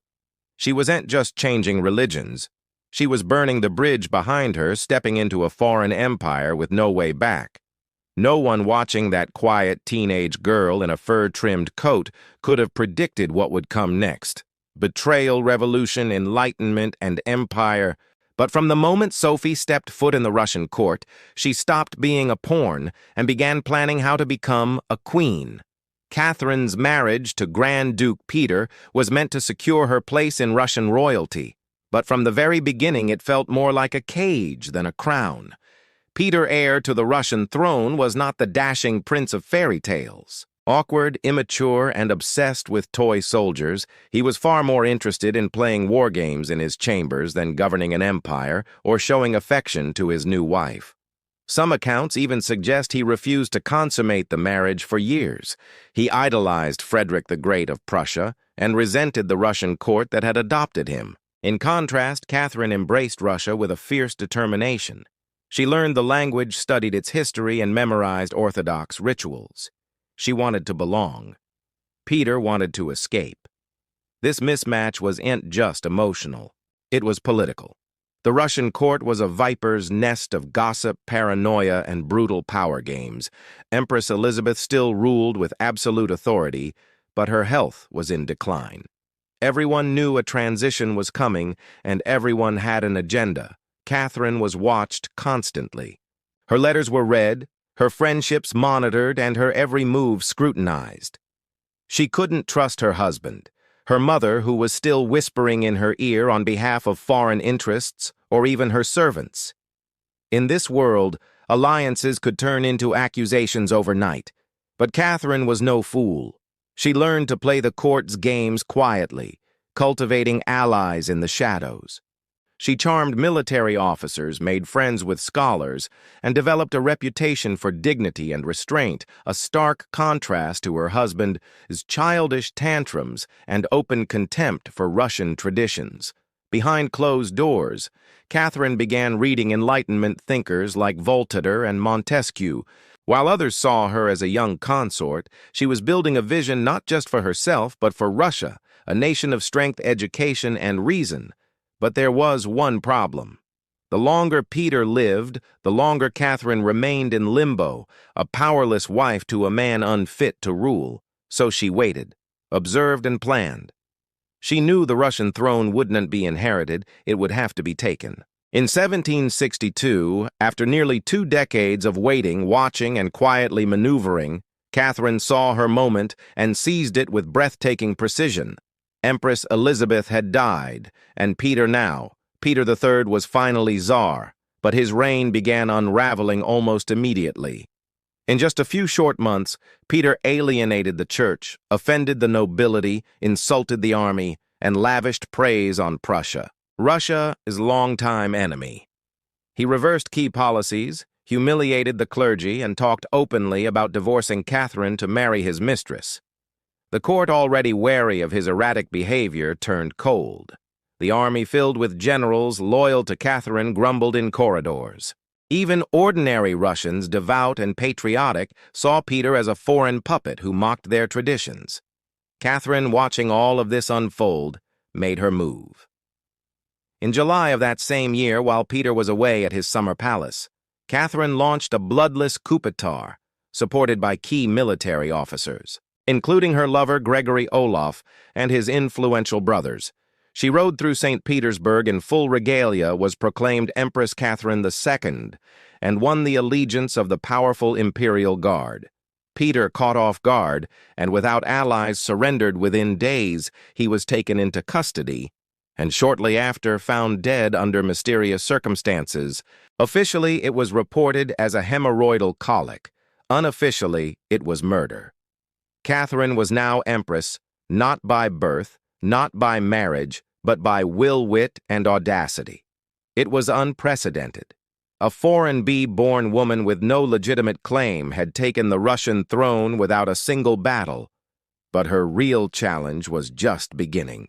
She wasn't just changing religions. She was burning the bridge behind her, stepping into a foreign empire with no way back. No one watching that quiet teenage girl in a fur-trimmed coat could have predicted what would come next. Betrayal, revolution, enlightenment, and empire. But from the moment Sophie stepped foot in the Russian court, she stopped being a pawn and began planning how to become a queen. Catherine's marriage to Grand Duke Peter was meant to secure her place in Russian royalty, but from the very beginning it felt more like a cage than a crown. Peter, heir to the Russian throne, was not the dashing prince of fairy tales. Awkward, immature, and obsessed with toy soldiers, he was far more interested in playing war games in his chambers than governing an empire or showing affection to his new wife. Some accounts even suggest he refused to consummate the marriage for years. He idolized Frederick the Great of Prussia and resented the Russian court that had adopted him. In contrast, Catherine embraced Russia with a fierce determination. She learned the language, studied its history, and memorized Orthodox rituals. She wanted to belong. Peter wanted to escape. This mismatch wasn't just emotional. It was political. The Russian court was a viper's nest of gossip, paranoia, and brutal power games. Empress Elizabeth still ruled with absolute authority, but her health was in decline. Everyone knew a transition was coming, and everyone had an agenda. Catherine was watched constantly. Her letters were read, her friendships monitored, and her every move scrutinized. She couldn't trust her husband, her mother, who was still whispering in her ear on behalf of foreign interests, or even her servants. In this world, alliances could turn into accusations overnight, but Catherine was no fool. She learned to play the court's games quietly, cultivating allies in the shadows. She charmed military officers, made friends with scholars, and developed a reputation for dignity and restraint, a stark contrast to her husband's childish tantrums and open contempt for Russian traditions. Behind closed doors, Catherine began reading Enlightenment thinkers like Voltaire and Montesquieu. While others saw her as a young consort, she was building a vision not just for herself but for Russia, a nation of strength, education, and reason. But there was one problem. The longer Peter lived, the longer Catherine remained in limbo, a powerless wife to a man unfit to rule. So she waited, observed, and planned. She knew the Russian throne wouldn't be inherited, it would have to be taken. In 1762, after nearly 2 decades of waiting, watching, and quietly maneuvering, Catherine saw her moment and seized it with breathtaking precision. Empress Elizabeth had died, and Peter III, was finally Tsar, but his reign began unraveling almost immediately. In just a few short months, Peter alienated the church, offended the nobility, insulted the army, and lavished praise on Prussia, Russia's longtime enemy. He reversed key policies, humiliated the clergy, and talked openly about divorcing Catherine to marry his mistress. The court, already wary of his erratic behavior, turned cold. The army, filled with generals loyal to Catherine, grumbled in corridors. Even ordinary Russians, devout and patriotic, saw Peter as a foreign puppet who mocked their traditions. Catherine, watching all of this unfold, made her move. In July of that same year, while Peter was away at his summer palace, Catherine launched a bloodless coup d'etat. supported by key military officers, including her lover Gregory Olaf and his influential brothers. She rode through St. Petersburg in full regalia, was proclaimed Empress Catherine II, and won the allegiance of the powerful imperial guard. Peter, caught off guard, and without allies surrendered within days, he was taken into custody, and shortly after found dead under mysterious circumstances. Officially, it was reported as a hemorrhoidal colic. Unofficially, it was murder. Catherine was now empress, not by birth, not by marriage, but by will, wit, and audacity. It was unprecedented. A foreign bee-born woman with no legitimate claim had taken the Russian throne without a single battle. But her real challenge was just beginning.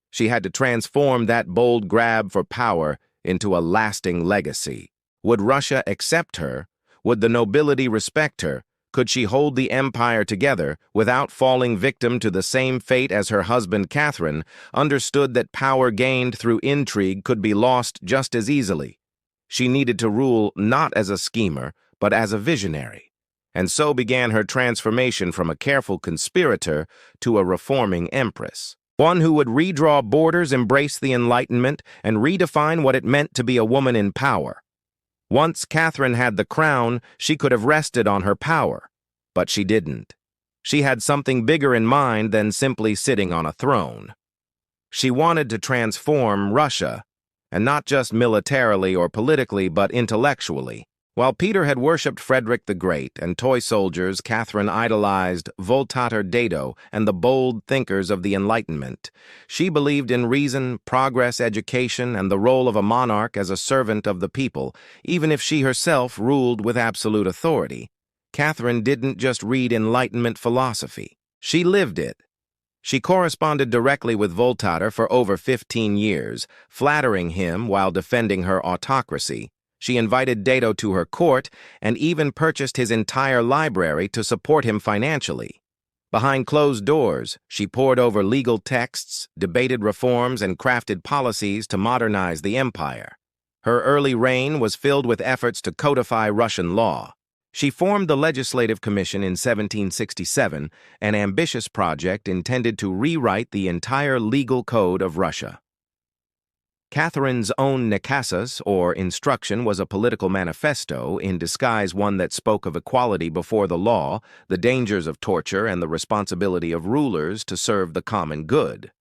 She had to transform that bold grab for power into a lasting legacy. Would Russia accept her? Would the nobility respect her? Could she hold the empire together without falling victim to the same fate as her husband Catherine, understood that power gained through intrigue could be lost just as easily? She needed to rule not as a schemer, but as a visionary. And so began her transformation from a careful conspirator to a reforming empress. One who would redraw borders, embrace the Enlightenment, and redefine what it meant to be a woman in power. Once Catherine had the crown, she could have rested on her power, but she didn't. She had something bigger in mind than simply sitting on a throne. She wanted to transform Russia, and not just militarily or politically, but intellectually. While Peter had worshipped Frederick the Great and toy soldiers, Catherine idolized Voltaire, Dado, and the bold thinkers of the Enlightenment. She believed in reason, progress, education, and the role of a monarch as a servant of the people, even if she herself ruled with absolute authority. Catherine didn't just read Enlightenment philosophy. She lived it. She corresponded directly with Voltaire for over 15 years, flattering him while defending her autocracy. She invited Dado to her court and even purchased his entire library to support him financially. Behind closed doors, she pored over legal texts, debated reforms, and crafted policies to modernize the empire. Her early reign was filled with efforts to codify Russian law. She formed the Legislative Commission in 1767, an ambitious project intended to rewrite the entire legal code of Russia. Catherine's own Nakasas, or instruction, was a political manifesto, in disguise one that spoke of equality before the law, the dangers of torture, and the responsibility of rulers to serve the common good.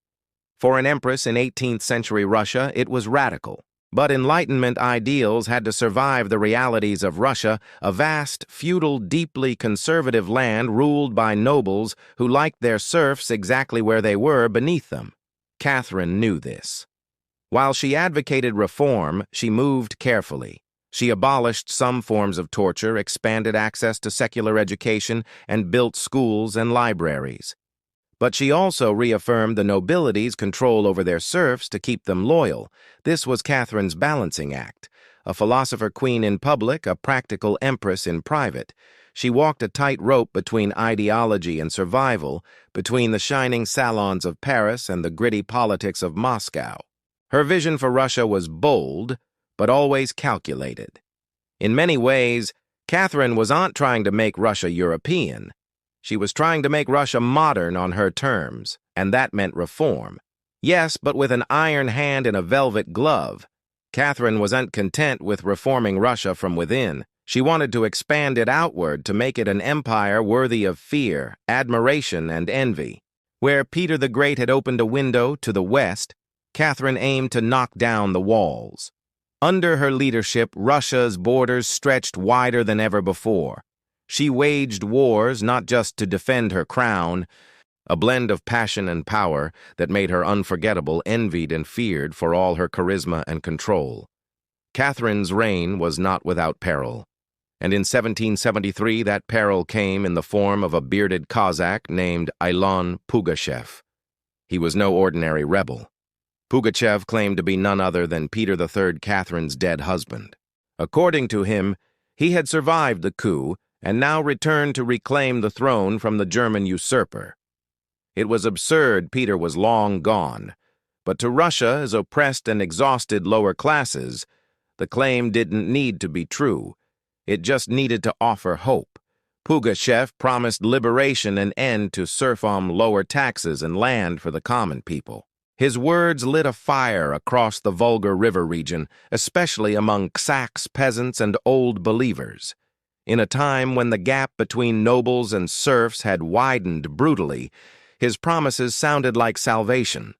For an empress in 18th century Russia, it was radical. But Enlightenment ideals had to survive the realities of Russia, a vast, feudal, deeply conservative land ruled by nobles who liked their serfs exactly where they were beneath them. Catherine knew this. While she advocated reform, she moved carefully. She abolished some forms of torture, expanded access to secular education, and built schools and libraries. But she also reaffirmed the nobility's control over their serfs to keep them loyal. This was Catherine's balancing act. A philosopher queen in public, a practical empress in private. She walked a tight rope between ideology and survival, between the shining salons of Paris and the gritty politics of Moscow. Her vision for Russia was bold, but always calculated. In many ways, Catherine wasn't trying to make Russia European. She was trying to make Russia modern on her terms, and that meant reform. Yes, but with an iron hand and a velvet glove. Catherine wasn't content with reforming Russia from within. She wanted to expand it outward to make it an empire worthy of fear, admiration, and envy. Where Peter the Great had opened a window to the west, Catherine aimed to knock down the walls. Under her leadership, Russia's borders stretched wider than ever before. She waged wars not just to defend her crown, a blend of passion and power that made her unforgettable, envied and feared for all her charisma and control. Catherine's reign was not without peril, and in 1773 that peril came in the form of a bearded Cossack named Ilan Pugachev. He was no ordinary rebel. Pugachev claimed to be none other than Peter III, Catherine's dead husband. According to him, he had survived the coup and now returned to reclaim the throne from the German usurper. It was absurd Peter was long gone, but to Russia's oppressed and exhausted lower classes, the claim didn't need to be true. It just needed to offer hope. Pugachev promised liberation and end to serfdom, lower taxes, and land for the common people. His words lit a fire across the Volga River region, especially among Cossacks, peasants, and old believers. In a time when the gap between nobles and serfs had widened brutally, his promises sounded like salvation.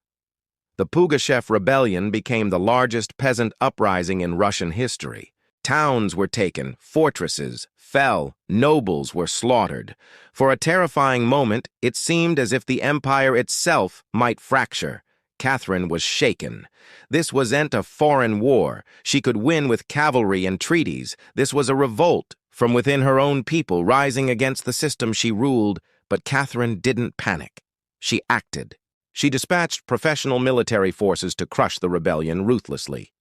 The Pugachev Rebellion became the largest peasant uprising in Russian history. Towns were taken, fortresses fell, nobles were slaughtered. For a terrifying moment, it seemed as if the empire itself might fracture. Catherine was shaken. This wasn't a foreign war. She could win with cavalry and treaties. This was a revolt from within her own people rising against the system she ruled, but Catherine didn't panic. She acted. She dispatched professional military forces to crush the rebellion ruthlessly.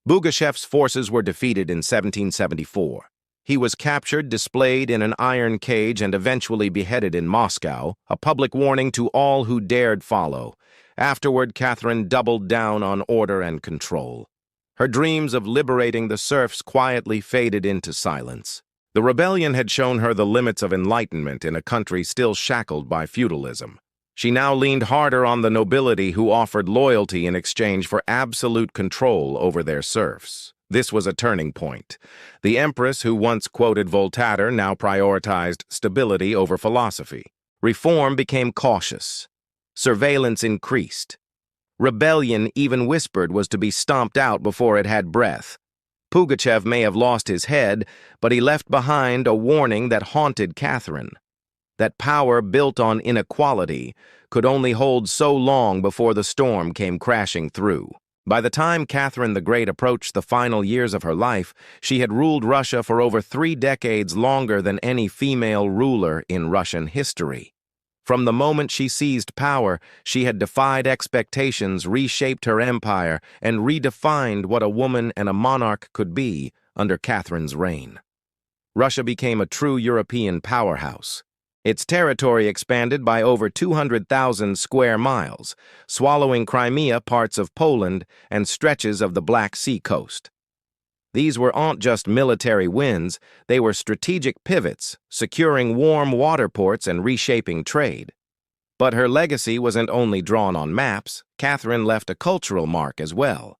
Pugachev's forces were defeated in 1774. He was captured, displayed in an iron cage, and eventually beheaded in Moscow, a public warning to all who dared follow. Afterward, Catherine doubled down on order and control. Her dreams of liberating the serfs quietly faded into silence. The rebellion had shown her the limits of enlightenment in a country still shackled by feudalism. She now leaned harder on the nobility who offered loyalty in exchange for absolute control over their serfs. This was a turning point. The empress who once quoted Voltaire now prioritized stability over philosophy. Reform became cautious. Surveillance increased. Rebellion, even whispered, was to be stomped out before it had breath. Pugachev may have lost his head, but he left behind a warning that haunted Catherine. That power built on inequality could only hold so long before the storm came crashing through. By the time Catherine the Great approached the final years of her life, she had ruled Russia for over 3 decades, longer than any female ruler in Russian history. From the moment she seized power, she had defied expectations, reshaped her empire, and redefined what a woman and a monarch could be under Catherine's reign. Russia became a true European powerhouse. Its territory expanded by over 200,000 square miles, swallowing Crimea, parts of Poland, and stretches of the Black Sea coast. These weren't just military wins, they were strategic pivots, securing warm water ports and reshaping trade. But her legacy wasn't only drawn on maps. Catherine left a cultural mark as well.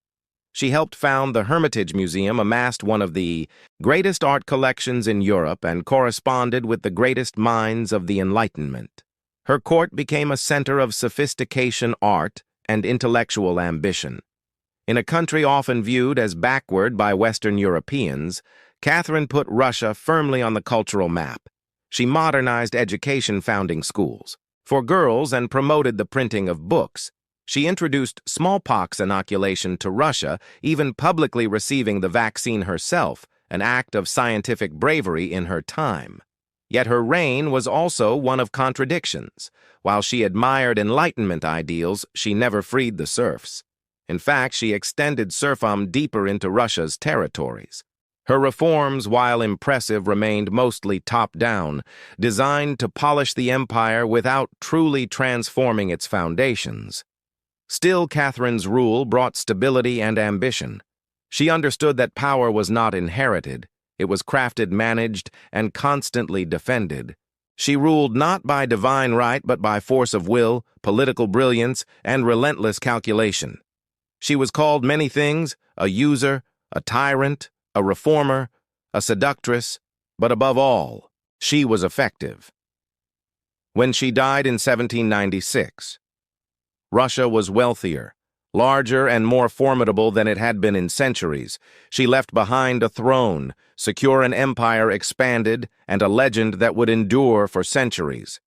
She helped found the Hermitage Museum, amassed one of the greatest art collections in Europe, and corresponded with the greatest minds of the Enlightenment. Her court became a center of sophistication, art, and intellectual ambition. In a country often viewed as backward by Western Europeans, Catherine put Russia firmly on the cultural map. She modernized education, founding schools for girls and promoted the printing of books. She introduced smallpox inoculation to Russia, even publicly receiving the vaccine herself, an act of scientific bravery in her time. Yet her reign was also one of contradictions. While she admired Enlightenment ideals, she never freed the serfs. In fact, she extended serfdom deeper into Russia's territories. Her reforms, while impressive, remained mostly top-down, designed to polish the empire without truly transforming its foundations. Still, Catherine's rule brought stability and ambition. She understood that power was not inherited. It was crafted, managed, and constantly defended. She ruled not by divine right, but by force of will, political brilliance, and relentless calculation. She was called many things: a user, a tyrant, a reformer, a seductress, but above all, she was effective. When she died in 1796, Russia was wealthier, larger, and more formidable than it had been in centuries. She left behind a throne, secure, an empire expanded, and a legend that would endure for centuries.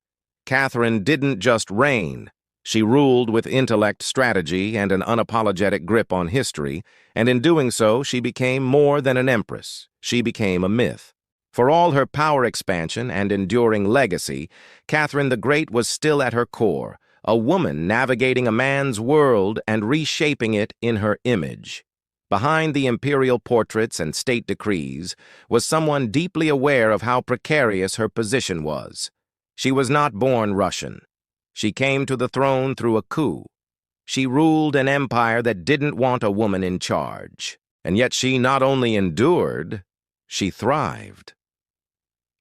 Catherine didn't just reign. She ruled with intellect, strategy, and an unapologetic grip on history, and in doing so, she became more than an empress. She became a myth. For all her power expansion and enduring legacy, Catherine the Great was still at her core, a woman navigating a man's world and reshaping it in her image. Behind the imperial portraits and state decrees was someone deeply aware of how precarious her position was. She was not born Russian. She came to the throne through a coup. She ruled an empire that didn't want a woman in charge. And yet she not only endured, she thrived.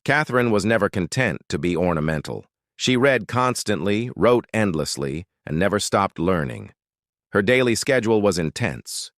Catherine was never content to be ornamental. She read constantly, wrote endlessly, and never stopped learning. Her daily schedule was intense.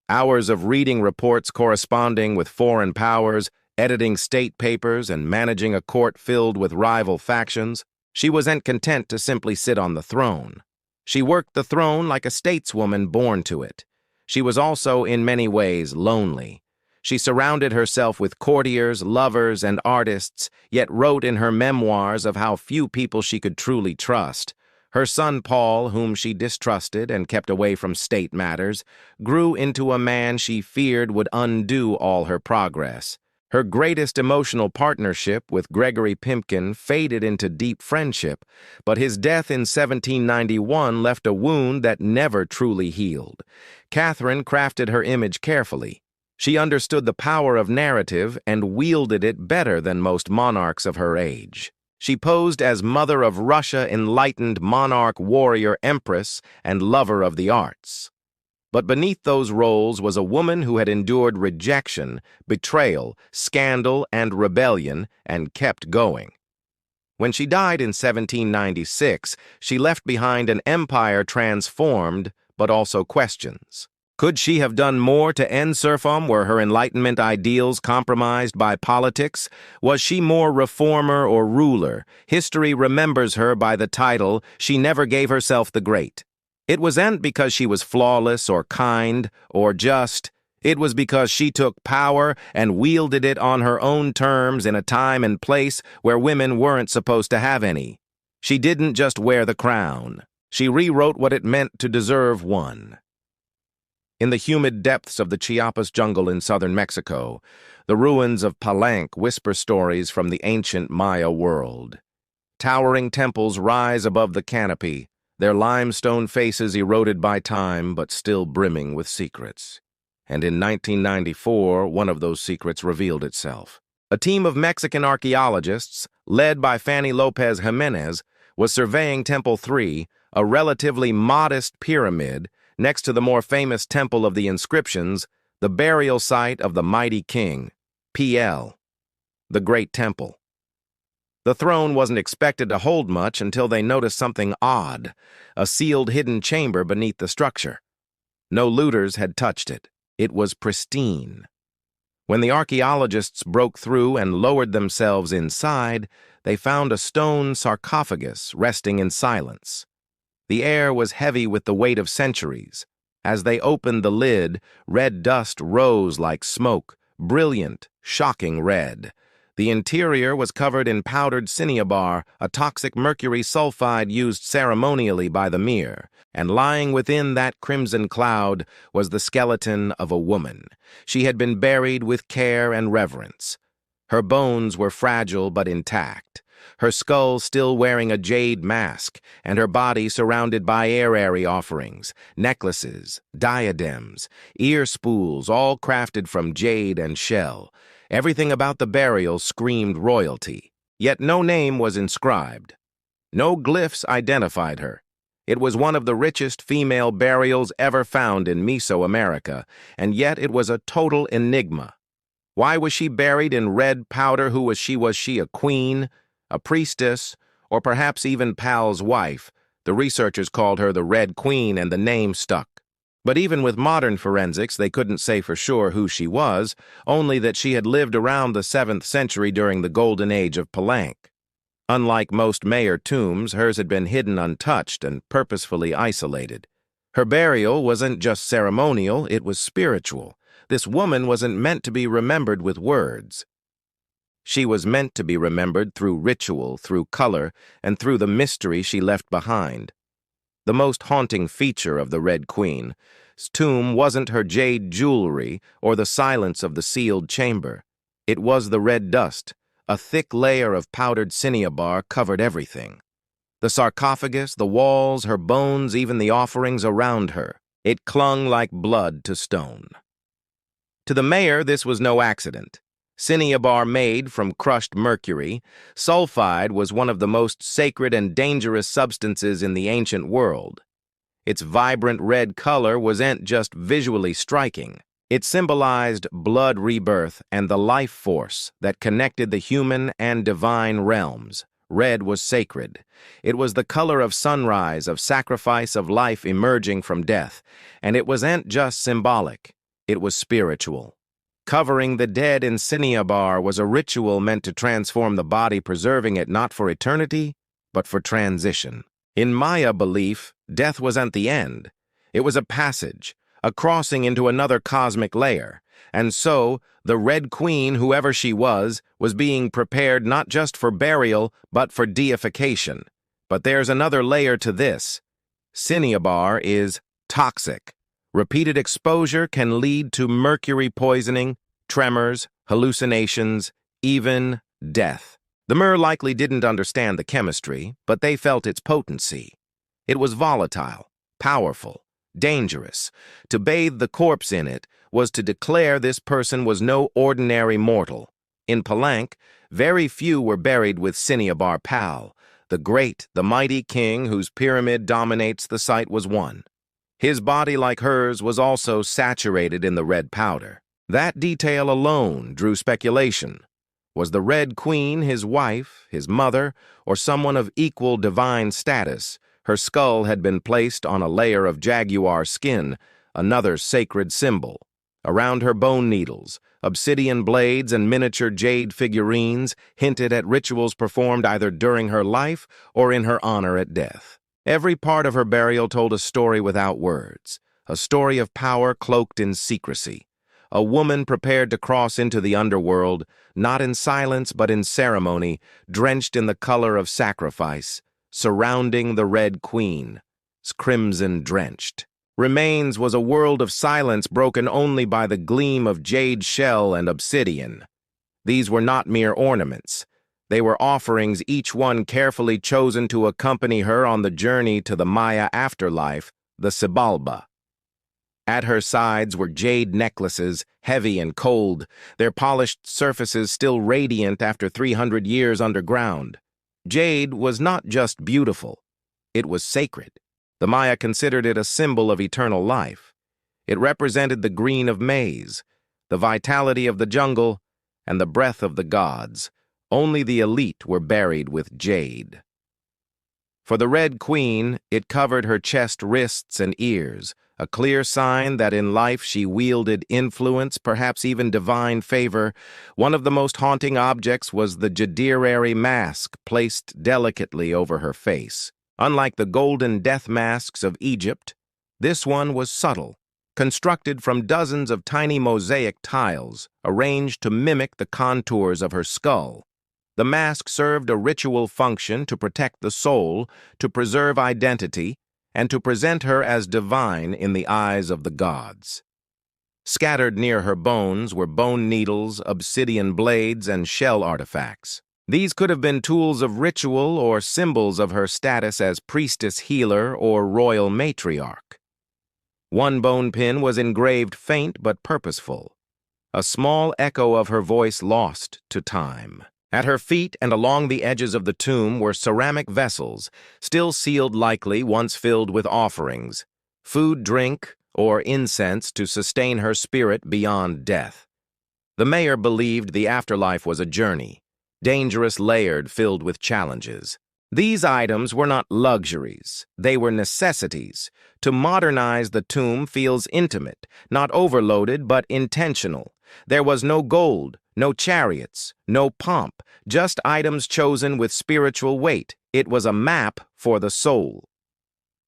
Hours of reading reports corresponding with foreign powers, editing state papers, and managing a court filled with rival factions. She wasn't content to simply sit on the throne. She worked the throne like a stateswoman born to it. She was also, in many ways, lonely. She surrounded herself with courtiers, lovers, and artists, yet wrote in her memoirs of how few people she could truly trust. Her son Paul, whom she distrusted and kept away from state matters, grew into a man she feared would undo all her progress. Her greatest emotional partnership with Gregory Pimpkin faded into deep friendship, but his death in 1791 left a wound that never truly healed. Catherine crafted her image carefully. She understood the power of narrative and wielded it better than most monarchs of her age. She posed as mother of Russia, enlightened monarch, warrior, empress, and lover of the arts. But beneath those roles was a woman who had endured rejection, betrayal, scandal, and rebellion, and kept going. When she died in 1796, she left behind an empire transformed, but also questions. Could she have done more to end serfdom? Were her Enlightenment ideals compromised by politics? Was she more reformer or ruler? History remembers her by the title, "She Never Gave Herself the Great." It wasn't because she was flawless or kind or just. It was because she took power and wielded it on her own terms in a time and place where women weren't supposed to have any. She didn't just wear the crown. She rewrote what it meant to deserve one. In the humid depths of the Chiapas jungle in southern Mexico, the ruins of Palenque whisper stories from the ancient Maya world. Towering temples rise above the canopy, their limestone faces eroded by time but still brimming with secrets. And in 1994, one of those secrets revealed itself. A team of Mexican archaeologists, led by Fanny Lopez Jimenez, was surveying Temple 3, a relatively modest pyramid, next to the more famous Temple of the Inscriptions, the burial site of the mighty king, PL, the Great Temple. The throne wasn't expected to hold much until they noticed something odd, a sealed hidden chamber beneath the structure. No looters had touched it. It was pristine. When the archaeologists broke through and lowered themselves inside, they found a stone sarcophagus resting in silence. The air was heavy with the weight of centuries. As they opened the lid, red dust rose like smoke, brilliant, shocking red. The interior was covered in powdered cinnabar, a toxic mercury sulfide used ceremonially by the Mir, and lying within that crimson cloud was the skeleton of a woman. She had been buried with care and reverence. Her bones were fragile but intact, her skull still wearing a jade mask, and her body surrounded by airary offerings, necklaces, diadems, ear spools, all crafted from jade and shell. Everything about the burial screamed royalty, yet no name was inscribed. No glyphs identified her. It was one of the richest female burials ever found in Mesoamerica, and yet it was a total enigma. Why was she buried in red powder? Who was she? Was she a queen, a priestess, or perhaps even Pal's wife? The researchers called her the Red Queen, and the name stuck. But even with modern forensics, they couldn't say for sure who she was, only that she had lived around the 7th century during the golden age of Palenque. Unlike most Mayer tombs, hers had been hidden untouched and purposefully isolated. Her burial wasn't just ceremonial, it was spiritual. This woman wasn't meant to be remembered with words. She was meant to be remembered through ritual, through color, and through the mystery she left behind. The most haunting feature of the Red Queen's tomb wasn't her jade jewelry or the silence of the sealed chamber. It was the red dust. A thick layer of powdered cinnabar covered everything. The sarcophagus, the walls, her bones, even the offerings around her. It clung like blood to stone. To the mayor, this was no accident. Cinnabar made from crushed mercury, sulfide was one of the most sacred and dangerous substances in the ancient world. Its vibrant red color wasn't just visually striking. It symbolized blood rebirth and the life force that connected the human and divine realms. Red was sacred. It was the color of sunrise, of sacrifice, of life emerging from death, and it wasn't just symbolic, it was spiritual. Covering the dead in Cinnabar was a ritual meant to transform the body, preserving it not for eternity, but for transition. In Maya belief, death wasn't the end. It was a passage, a crossing into another cosmic layer. And so, the Red Queen, whoever she was being prepared not just for burial, but for deification. But there's another layer to this. Cinnabar is toxic. Repeated exposure can lead to mercury poisoning, tremors, hallucinations, even death. The Mer likely didn't understand the chemistry, but they felt its potency. It was volatile, powerful, dangerous. To bathe the corpse in it was to declare this person was no ordinary mortal. In Palenque, very few were buried with Cinnabar Pal. The great, the mighty king whose pyramid dominates the site was one. His body, like hers, was also saturated in the red powder. That detail alone drew speculation. Was the Red Queen his wife, his mother, or someone of equal divine status? Her skull had been placed on a layer of jaguar skin, another sacred symbol. Around her bone needles, obsidian blades and miniature jade figurines hinted at rituals performed either during her life or in her honor at death. Every part of her burial told a story without words, a story of power cloaked in secrecy. A woman prepared to cross into the underworld, not in silence but in ceremony, drenched in the color of sacrifice, surrounding the Red Queen, crimson-drenched. Remains was a world of silence broken only by the gleam of jade shell and obsidian. These were not mere ornaments. They were offerings, each one carefully chosen to accompany her on the journey to the Maya afterlife, the Xibalba. At her sides were jade necklaces, heavy and cold, their polished surfaces still radiant after 300 years underground. Jade was not just beautiful, it was sacred. The Maya considered it a symbol of eternal life. It represented the green of maize, the vitality of the jungle, and the breath of the gods. Only the elite were buried with jade. For the Red Queen, it covered her chest, wrists, and ears, a clear sign that in life she wielded influence, perhaps even divine favor. One of the most haunting objects was the jadirari mask placed delicately over her face. Unlike the golden death masks of Egypt, this one was subtle, constructed from dozens of tiny mosaic tiles, arranged to mimic the contours of her skull. The mask served a ritual function to protect the soul, to preserve identity, and to present her as divine in the eyes of the gods. Scattered near her bones were bone needles, obsidian blades, and shell artifacts. These could have been tools of ritual or symbols of her status as priestess healer or royal matriarch. One bone pin was engraved faint but purposeful, a small echo of her voice lost to time. At her feet and along the edges of the tomb were ceramic vessels, still sealed, likely once filled with offerings, food, drink, or incense to sustain her spirit beyond death. The mayor believed the afterlife was a journey, dangerous, layered, filled with challenges. These items were not luxuries, they were necessities. To modernize the tomb feels intimate, not overloaded but intentional. There was no gold, no chariots, no pomp, just items chosen with spiritual weight. It was a map for the soul.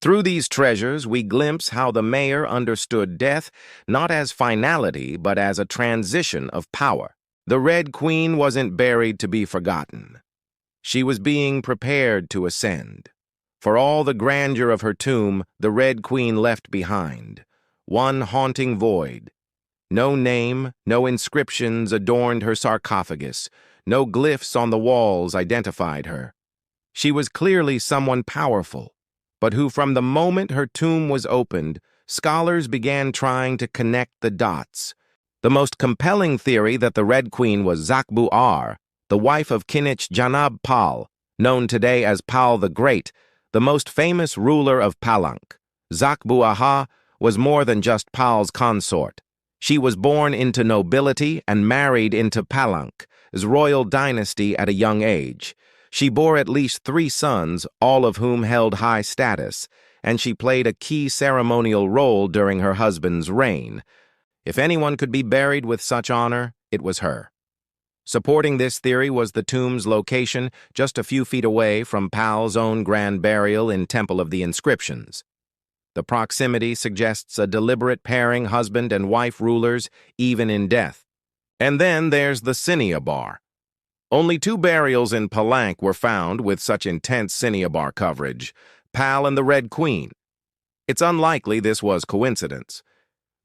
Through these treasures, we glimpse how the mayor understood death not as finality but as a transition of power. The Red Queen wasn't buried to be forgotten. She was being prepared to ascend. For all the grandeur of her tomb, the Red Queen left behind one haunting void. No name, no inscriptions adorned her sarcophagus. No glyphs on the walls identified her. She was clearly someone powerful, but who from the moment her tomb was opened, scholars began trying to connect the dots. The most compelling theory that the Red Queen was Zakbu-Ar, the wife of Kinich Janab Pal, known today as Pal the Great, the most famous ruler of Palenque. Zakbu-Aha was more than just Pal's consort. She was born into nobility and married into Palank's royal dynasty at a young age. She bore at least 3 sons, all of whom held high status, and she played a key ceremonial role during her husband's reign. If anyone could be buried with such honor, it was her. Supporting this theory was the tomb's location just a few feet away from Pal's own grand burial in Temple of the Inscriptions. The proximity suggests a deliberate pairing husband and wife rulers, even in death. And then there's the Cinnabar. Only 2 burials in Palank were found with such intense Cinnabar coverage, Pal and the Red Queen. It's unlikely this was coincidence.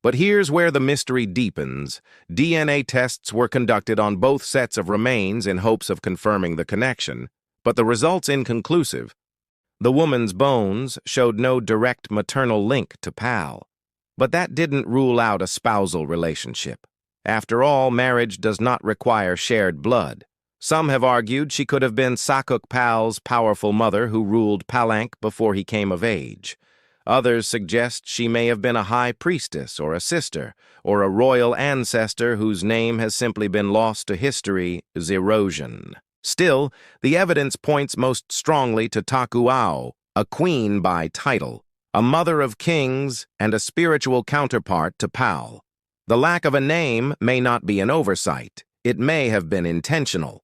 But here's where the mystery deepens. DNA tests were conducted on both sets of remains in hopes of confirming the connection, but the results inconclusive. The woman's bones showed no direct maternal link to Pal, but that didn't rule out a spousal relationship. After all, marriage does not require shared blood. Some have argued she could have been Sakuk Pal's powerful mother who ruled Palank before he came of age. Others suggest she may have been a high priestess or a sister, or a royal ancestor whose name has simply been lost to history's erosion. Still, the evidence points most strongly to Takuao, a queen by title, a mother of kings and a spiritual counterpart to Pal. The lack of a name may not be an oversight. It may have been intentional.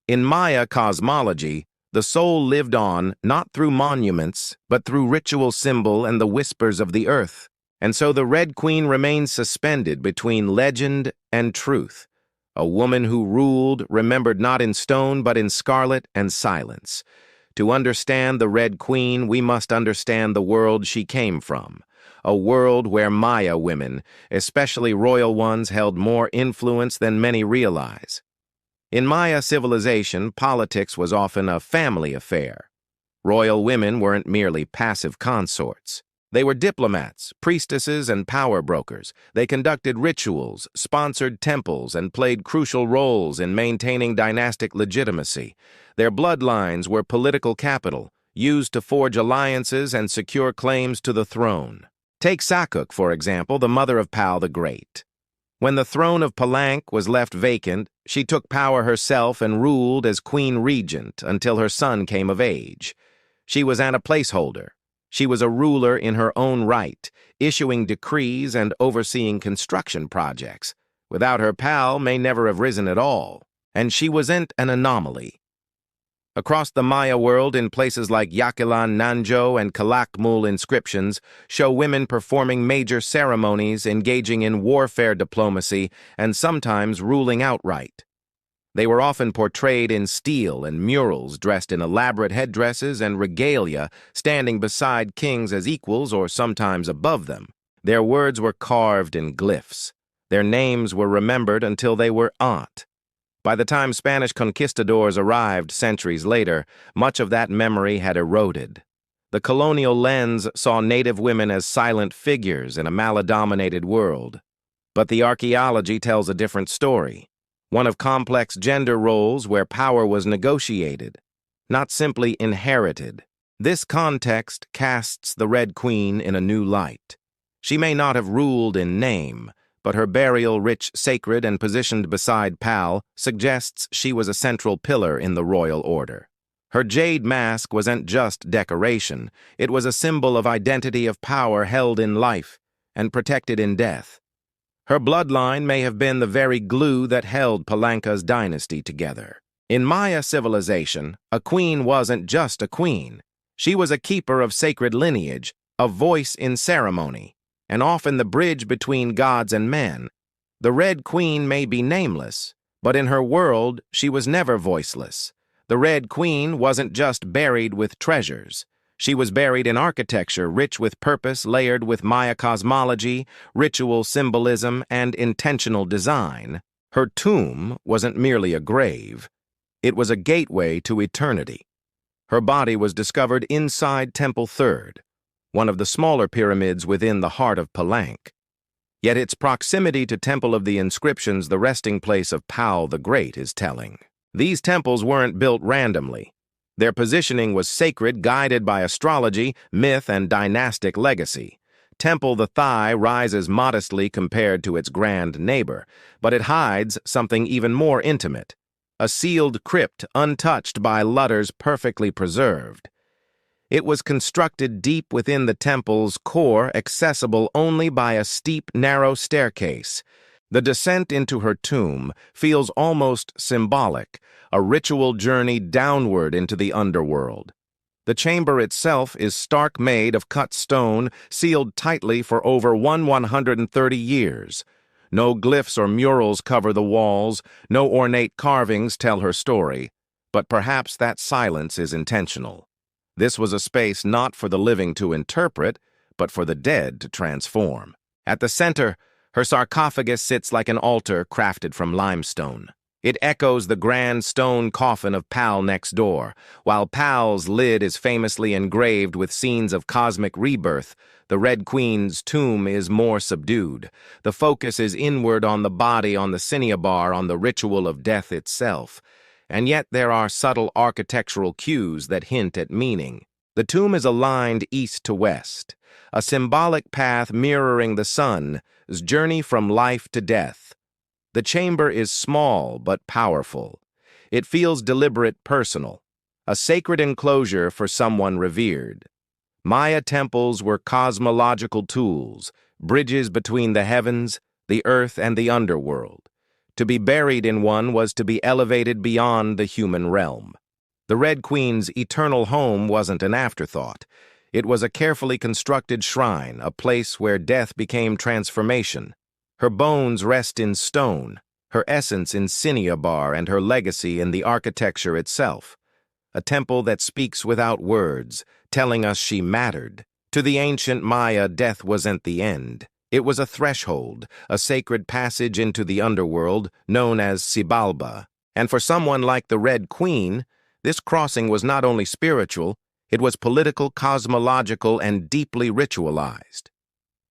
In Maya cosmology, the soul lived on not through monuments, but through ritual symbol and the whispers of the earth. And so the Red Queen remains suspended between legend and truth. A woman who ruled, remembered not in stone, but in scarlet and silence. To understand the Red Queen, we must understand the world she came from. A world where Maya women, especially royal ones, held more influence than many realize. In Maya civilization, politics was often a family affair. Royal women weren't merely passive consorts. They were diplomats, priestesses, and power brokers. They conducted rituals, sponsored temples, and played crucial roles in maintaining dynastic legitimacy. Their bloodlines were political capital, used to forge alliances and secure claims to the throne. Take Sakuk, for example, the mother of Pal the Great. When the throne of Palank was left vacant, she took power herself and ruled as queen regent until her son came of age. She was a placeholder. She was a ruler in her own right, issuing decrees and overseeing construction projects. Without her, Pal may never have risen at all, and she wasn't an anomaly. Across the Maya world, in places like Yakilan, Nanjo, and Calakmul, inscriptions show women performing major ceremonies, engaging in warfare diplomacy, and sometimes ruling outright. They were often portrayed in steel and murals, dressed in elaborate headdresses and regalia, standing beside kings as equals or sometimes above them. Their words were carved in glyphs. Their names were remembered until they were aunt. By the time Spanish conquistadors arrived centuries later, much of that memory had eroded. The colonial lens saw native women as silent figures in a male-dominated world. But the archaeology tells a different story, one of complex gender roles where power was negotiated, not simply inherited. This context casts the Red Queen in a new light. She may not have ruled in name, but her burial, rich, sacred, and positioned beside Pal, suggests she was a central pillar in the royal order. Her jade mask wasn't just decoration. It was a symbol of identity, of power held in life and protected in death. Her bloodline may have been the very glue that held Palanka's dynasty together. In Maya civilization, a queen wasn't just a queen. She was a keeper of sacred lineage, a voice in ceremony, and often the bridge between gods and men. The Red Queen may be nameless, but in her world, she was never voiceless. The Red Queen wasn't just buried with treasures. She was buried in architecture rich with purpose, layered with Maya cosmology, ritual symbolism, and intentional design. Her tomb wasn't merely a grave. It was a gateway to eternity. Her body was discovered inside Temple Third, one of the smaller pyramids within the heart of Palank. Yet its proximity to Temple of the Inscriptions, the resting place of Pal the Great, is telling. These temples weren't built randomly. Their positioning was sacred, guided by astrology, myth, and dynastic legacy. Temple the Thigh rises modestly compared to its grand neighbor, but it hides something even more intimate. A sealed crypt untouched by Lutter's perfectly preserved. It was constructed deep within the temple's core, accessible only by a steep, narrow staircase. The descent into her tomb feels almost symbolic, a ritual journey downward into the underworld. The chamber itself is stark made of cut stone, sealed tightly for over 130 years. No glyphs or murals cover the walls, no ornate carvings tell her story, but perhaps that silence is intentional. This was a space not for the living to interpret, but for the dead to transform. At the center, her sarcophagus sits like an altar crafted from limestone. It echoes the grand stone coffin of Pal next door. While Pal's lid is famously engraved with scenes of cosmic rebirth, the Red Queen's tomb is more subdued. The focus is inward on the body, on the cinnabar, on the ritual of death itself. And yet there are subtle architectural cues that hint at meaning. The tomb is aligned east to west, a symbolic path mirroring the sun's journey from life to death. The chamber is small but powerful. It feels deliberate, personal, a sacred enclosure for someone revered. Maya temples were cosmological tools, bridges between the heavens, the earth, and the underworld. To be buried in one was to be elevated beyond the human realm. The Red Queen's eternal home wasn't an afterthought. It was a carefully constructed shrine, a place where death became transformation. Her bones rest in stone, her essence in cinnabar, and her legacy in the architecture itself. A temple that speaks without words, telling us she mattered. To the ancient Maya, death wasn't the end. It was a threshold, a sacred passage into the underworld, known as Xibalba. And for someone like the Red Queen, this crossing was not only spiritual, it was political, cosmological, and deeply ritualized.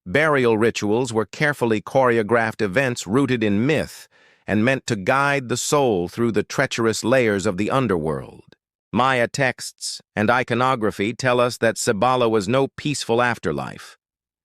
Burial rituals were carefully choreographed events rooted in myth and meant to guide the soul through the treacherous layers of the underworld. Maya texts and iconography tell us that Xibalba was no peaceful afterlife.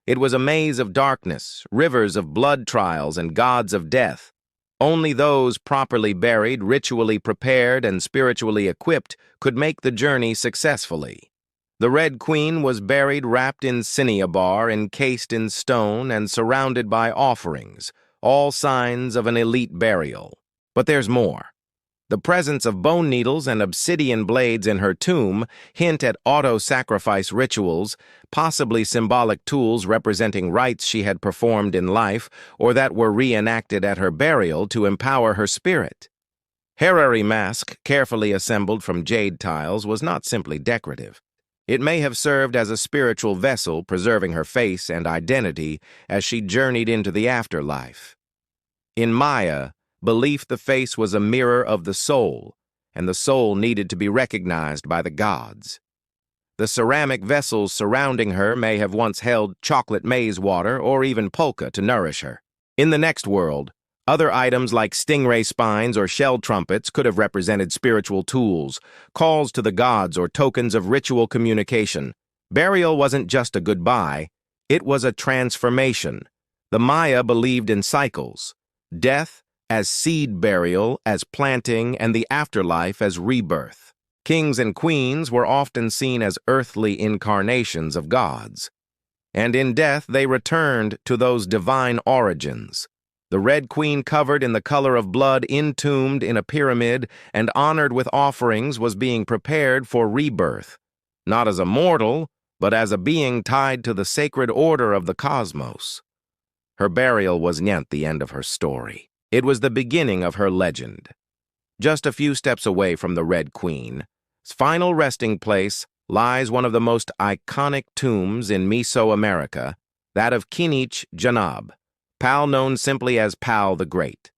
It was a maze of darkness, rivers of blood trials, and gods of death. Only those properly buried, ritually prepared, and spiritually equipped could make the journey successfully. The Red Queen was buried wrapped in cinnabar, encased in stone, and surrounded by offerings, all signs of an elite burial. But there's more. The presence of bone needles and obsidian blades in her tomb hint at auto-sacrifice rituals, possibly symbolic tools representing rites she had performed in life or that were reenacted at her burial to empower her spirit. Herari mask, carefully assembled from jade tiles, was not simply decorative. It may have served as a spiritual vessel, preserving her face and identity as she journeyed into the afterlife. In Maya, belief the face was a mirror of the soul, and the soul needed to be recognized by the gods. The ceramic vessels surrounding her may have once held chocolate maize water or even polka to nourish her. In the next world, other items like stingray spines or shell trumpets could have represented spiritual tools, calls to the gods, or tokens of ritual communication. Burial wasn't just a goodbye, it was a transformation. The Maya believed in cycles: death as seed burial, as planting, and the afterlife as rebirth. Kings and queens were often seen as earthly incarnations of gods, and in death they returned to those divine origins. The Red Queen, covered in the color of blood, entombed in a pyramid, and honored with offerings, was being prepared for rebirth, not as a mortal, but as a being tied to the sacred order of the cosmos. Her burial was not the end of her story. It was the beginning of her legend. Just a few steps away from the Red Queen's final resting place lies one of the most iconic tombs in Mesoamerica, that of Kinich Janab, Pal known simply as Pal the Great.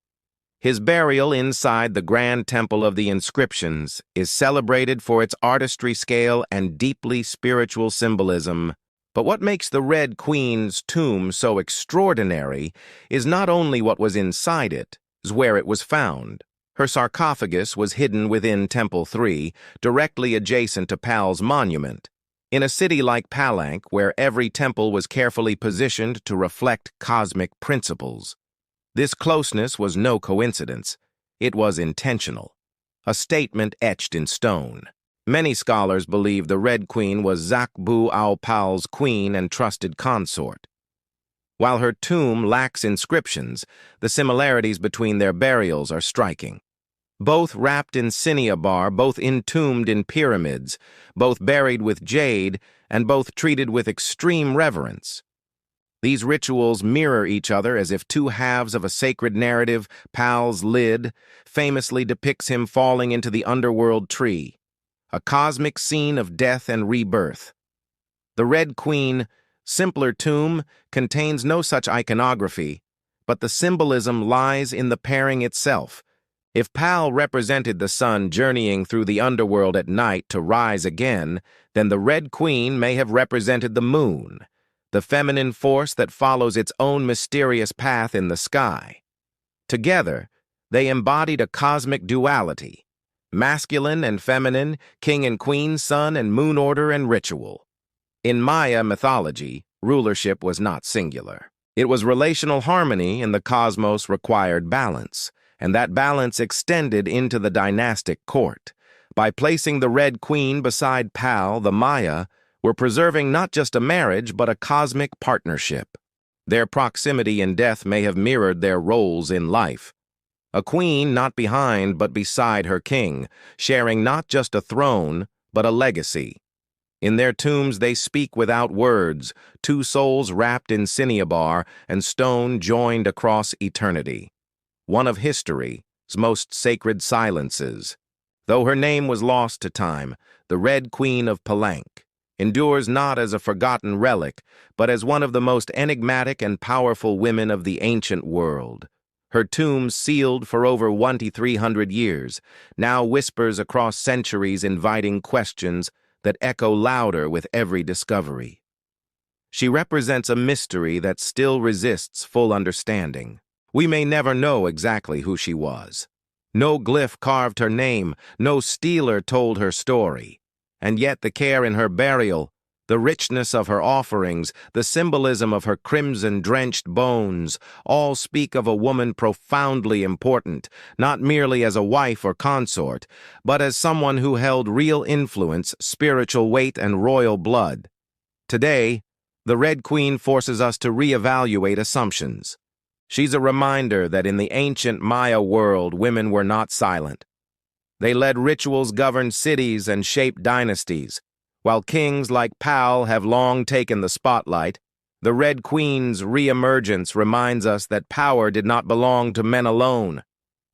His burial inside the Grand Temple of the Inscriptions is celebrated for its artistry scale and deeply spiritual symbolism. But what makes the Red Queen's tomb so extraordinary is not only what was inside it, is where it was found. Her sarcophagus was hidden within Temple 3, directly adjacent to Pal's monument. In a city like Palanque, where every temple was carefully positioned to reflect cosmic principles, this closeness was no coincidence. It was intentional, a statement etched in stone. Many scholars believe the Red Queen was Zakbu Aupal's queen and trusted consort. While her tomb lacks inscriptions, the similarities between their burials are striking. Both wrapped in cinnabar, both entombed in pyramids, both buried with jade, and both treated with extreme reverence. These rituals mirror each other as if two halves of a sacred narrative. Pal's lid famously depicts him falling into the underworld tree, a cosmic scene of death and rebirth. The Red Queen, simpler tomb, contains no such iconography, but the symbolism lies in the pairing itself. If Pal represented the sun journeying through the underworld at night to rise again, then the Red Queen may have represented the moon, the feminine force that follows its own mysterious path in the sky. Together, they embodied a cosmic duality, masculine and feminine, king and queen, sun and moon order and ritual. In Maya mythology, rulership was not singular. It was relational harmony, and the cosmos required balance, and that balance extended into the dynastic court. By placing the Red Queen beside Pal, the Maya were preserving not just a marriage but a cosmic partnership. Their proximity in death may have mirrored their roles in life. A queen not behind but beside her king, sharing not just a throne but a legacy. In their tombs they speak without words, two souls wrapped in cinnabar and stone joined across eternity. One of history's most sacred silences. Though her name was lost to time, the Red Queen of Palanque endures not as a forgotten relic, but as one of the most enigmatic and powerful women of the ancient world. Her tomb, sealed for over 2,300 years, now whispers across centuries, inviting questions that echo louder with every discovery. She represents a mystery that still resists full understanding. We may never know exactly who she was. No glyph carved her name, no steeler told her story. And yet the care in her burial, the richness of her offerings, the symbolism of her crimson-drenched bones, all speak of a woman profoundly important, not merely as a wife or consort, but as someone who held real influence, spiritual weight, and royal blood. Today, the Red Queen forces us to reevaluate assumptions. She's a reminder that in the ancient Maya world, women were not silent. They led rituals, governed cities, and shaped dynasties. While kings like Pal have long taken the spotlight, the Red Queen's reemergence reminds us that power did not belong to men alone.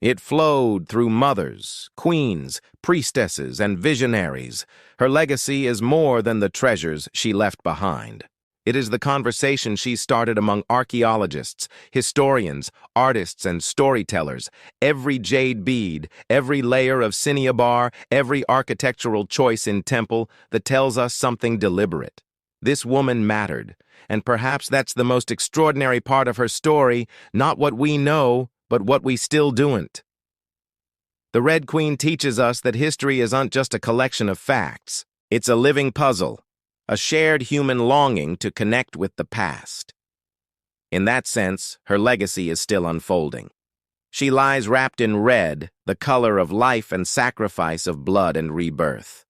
It flowed through mothers, queens, priestesses, and visionaries. Her legacy is more than the treasures she left behind. It is the conversation she started among archaeologists, historians, artists, and storytellers. Every jade bead, every layer of cinnabar, every architectural choice in temple that tells us something deliberate. This woman mattered, and perhaps that's the most extraordinary part of her story, not what we know, but what we still don't. The Red Queen teaches us that history isn't just a collection of facts. It's a living puzzle, a shared human longing to connect with the past. In that sense, her legacy is still unfolding. She lies wrapped in red, the color of life and sacrifice, of blood and rebirth.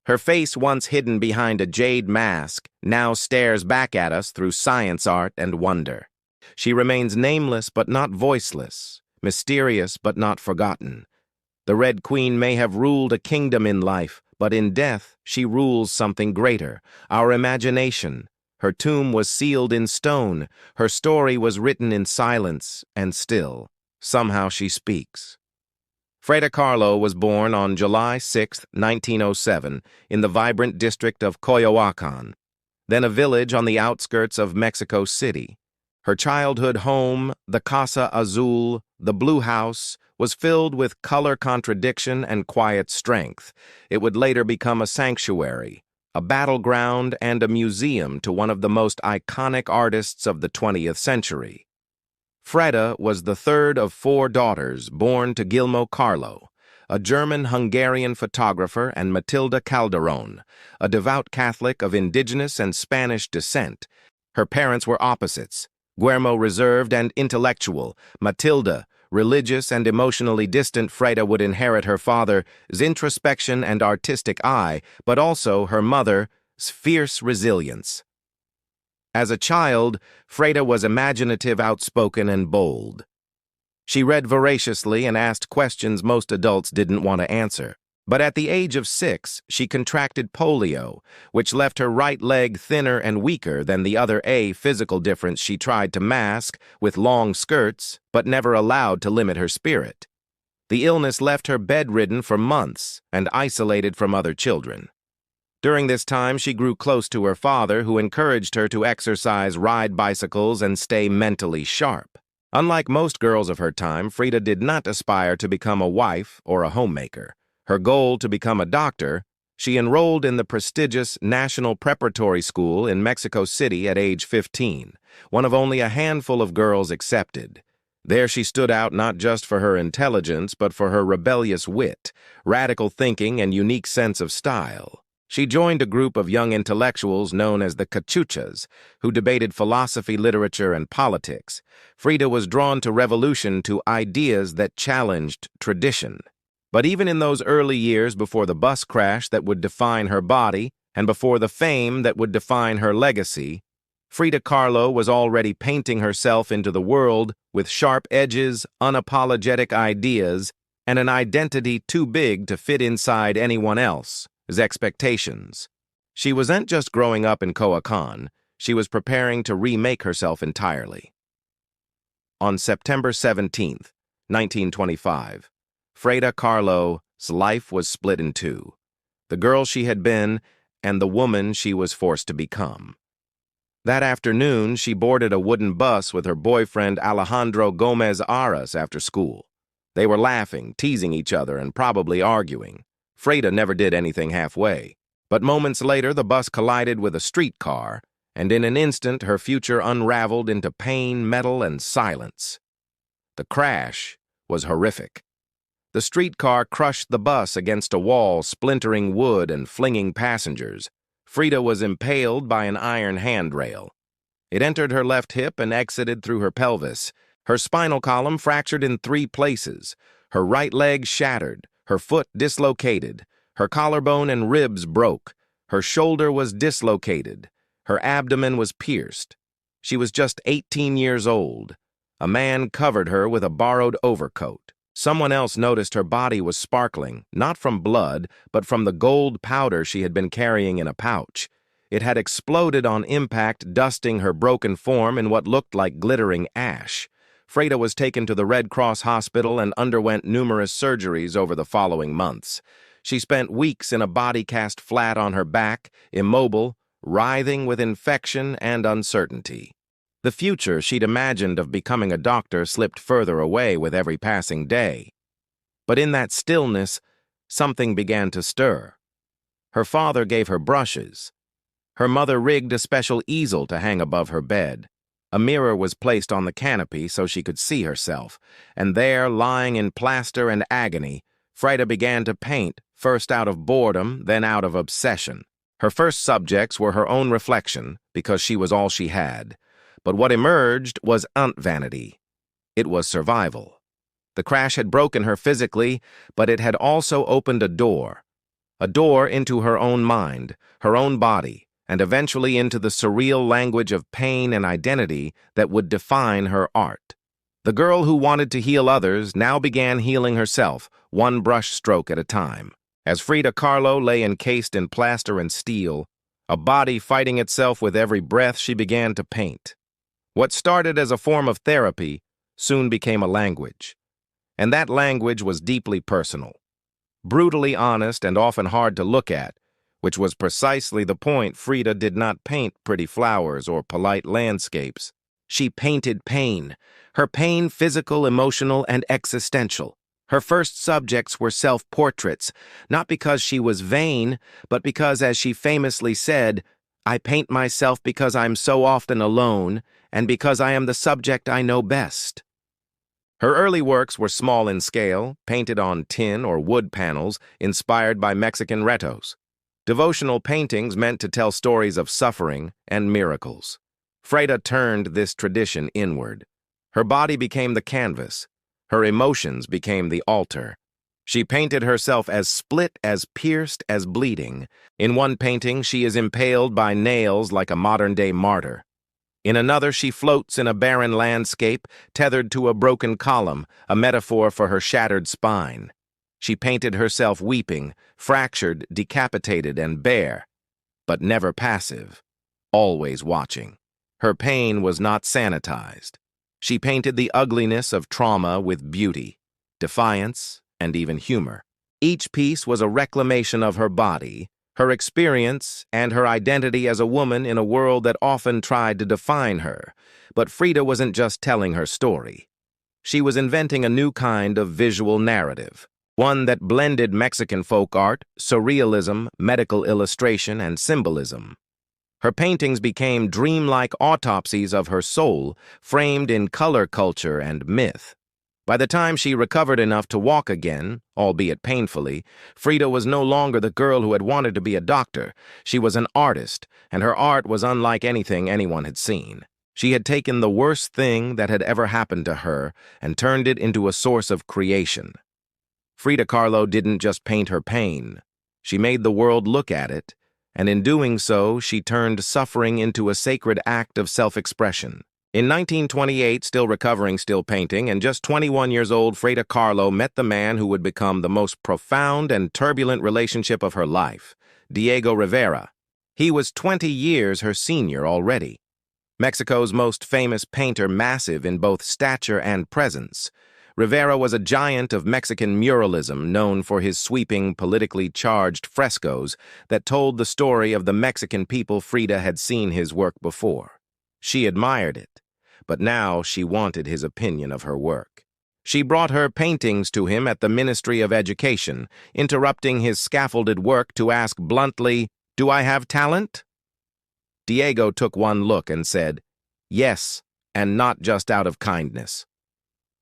Her face, once hidden behind a jade mask, now stares back at us through science, art, and wonder. She remains nameless but not voiceless, mysterious but not forgotten. The Red Queen may have ruled a kingdom in life, but in death she rules something greater, our imagination. Her tomb was sealed in stone, her story was written in silence, and still, somehow she speaks. Frida Kahlo was born on July 6, 1907, in the vibrant district of Coyoacan, then a village on the outskirts of Mexico City. Her childhood home, the Casa Azul, the Blue House, was filled with color contradiction and quiet strength. It would later become a sanctuary, a battleground, and a museum to one of the most iconic artists of the 20th century. Frida was the third of 4 daughters born to Guillermo Carlo, a German-Hungarian photographer, and Matilda Calderon, a devout Catholic of indigenous and Spanish descent. Her parents were opposites. Guillermo reserved and intellectual, Matilda religious and emotionally distant. Freda would inherit her father's introspection and artistic eye, but also her mother's fierce resilience. As a child, Freda was imaginative, outspoken, and bold. She read voraciously and asked questions most adults didn't want to answer. But at the age of 6, she contracted polio, which left her right leg thinner and weaker than the other. A physical difference she tried to mask with long skirts, but never allowed to limit her spirit. The illness left her bedridden for months and isolated from other children. During this time, she grew close to her father, who encouraged her to exercise, ride bicycles, and stay mentally sharp. Unlike most girls of her time, Freda did not aspire to become a wife or a homemaker. Her goal to become a doctor, she enrolled in the prestigious National Preparatory School in Mexico City at age 15, one of only a handful of girls accepted. There she stood out not just for her intelligence, but for her rebellious wit, radical thinking, and unique sense of style. She joined a group of young intellectuals known as the Cachuchas, who debated philosophy, literature, and politics. Freda was drawn to revolution, to ideas that challenged tradition. But even in those early years, before the bus crash that would define her body and before the fame that would define her legacy, Frida Kahlo was already painting herself into the world with sharp edges, unapologetic ideas, and an identity too big to fit inside anyone else's expectations. She wasn't just growing up in Coacán, she was preparing to remake herself entirely. On September 17, 1925, Frida Kahlo's life was split in two: the girl she had been and the woman she was forced to become. That afternoon, she boarded a wooden bus with her boyfriend Alejandro Gomez Aras after school. They were laughing, teasing each other, and probably arguing. Freda never did anything halfway. But moments later, the bus collided with a streetcar, and in an instant, her future unraveled into pain, metal, and silence. The crash was horrific. The streetcar crushed the bus against a wall, splintering wood and flinging passengers. Freda was impaled by an iron handrail. It entered her left hip and exited through her pelvis. Her spinal column fractured in 3 places. Her right leg shattered, her foot dislocated. Her collarbone and ribs broke. Her shoulder was dislocated. Her abdomen was pierced. She was just 18 years old. A man covered her with a borrowed overcoat. Someone else noticed her body was sparkling, not from blood, but from the gold powder she had been carrying in a pouch. It had exploded on impact, dusting her broken form in what looked like glittering ash. Freda was taken to the Red Cross hospital and underwent numerous surgeries over the following months. She spent weeks in a body cast flat on her back, immobile, writhing with infection and uncertainty. The future she'd imagined of becoming a doctor slipped further away with every passing day. But in that stillness, something began to stir. Her father gave her brushes. Her mother rigged a special easel to hang above her bed. A mirror was placed on the canopy so she could see herself, and there, lying in plaster and agony, Freda began to paint, first out of boredom, then out of obsession. Her first subjects were her own reflection, because she was all she had. But what emerged was vanity. It was survival. The crash had broken her physically, but it had also opened a door into her own mind, her own body, and eventually into the surreal language of pain and identity that would define her art. The girl who wanted to heal others now began healing herself, one brush stroke at a time. As Frida Kahlo lay encased in plaster and steel, a body fighting itself with every breath, she began to paint. What started as a form of therapy soon became a language. And that language was deeply personal, brutally honest, and often hard to look at, which was precisely the point. Frida did not paint pretty flowers or polite landscapes. She painted pain, her pain physical, emotional, and existential. Her first subjects were self-portraits, not because she was vain, but because, as she famously said, "I paint myself because I'm so often alone, and because I am the subject I know best." Her early works were small in scale, painted on tin or wood panels inspired by Mexican retos. Devotional paintings meant to tell stories of suffering and miracles. Freda turned this tradition inward. Her body became the canvas. Her emotions became the altar. She painted herself as split, as pierced, as bleeding. In one painting, she is impaled by nails like a modern-day martyr. In another, she floats in a barren landscape, tethered to a broken column, a metaphor for her shattered spine. She painted herself weeping, fractured, decapitated, and bare, but never passive, always watching. Her pain was not sanitized. She painted the ugliness of trauma with beauty, defiance, and even humor. Each piece was a reclamation of her body, her experience, and her identity as a woman in a world that often tried to define her. But Freda wasn't just telling her story. She was inventing a new kind of visual narrative, one that blended Mexican folk art, surrealism, medical illustration, and symbolism. Her paintings became dreamlike autopsies of her soul, framed in color culture and myth. By the time she recovered enough to walk again, albeit painfully, Freda was no longer the girl who had wanted to be a doctor. She was an artist, and her art was unlike anything anyone had seen. She had taken the worst thing that had ever happened to her and turned it into a source of creation. Frida Kahlo didn't just paint her pain. She made the world look at it, and in doing so, she turned suffering into a sacred act of self-expression. In 1928, still recovering, still painting, and just 21 years old, Frida Kahlo met the man who would become the most profound and turbulent relationship of her life, Diego Rivera. He was 20 years her senior already. Mexico's most famous painter, massive in both stature and presence, Rivera was a giant of Mexican muralism, known for his sweeping, politically charged frescoes that told the story of the Mexican people. Frida had seen his work before. She admired it, but now she wanted his opinion of her work. She brought her paintings to him at the Ministry of Education, interrupting his scaffolded work to ask bluntly, "Do I have talent?" Diego took one look and said, "Yes, and not just out of kindness."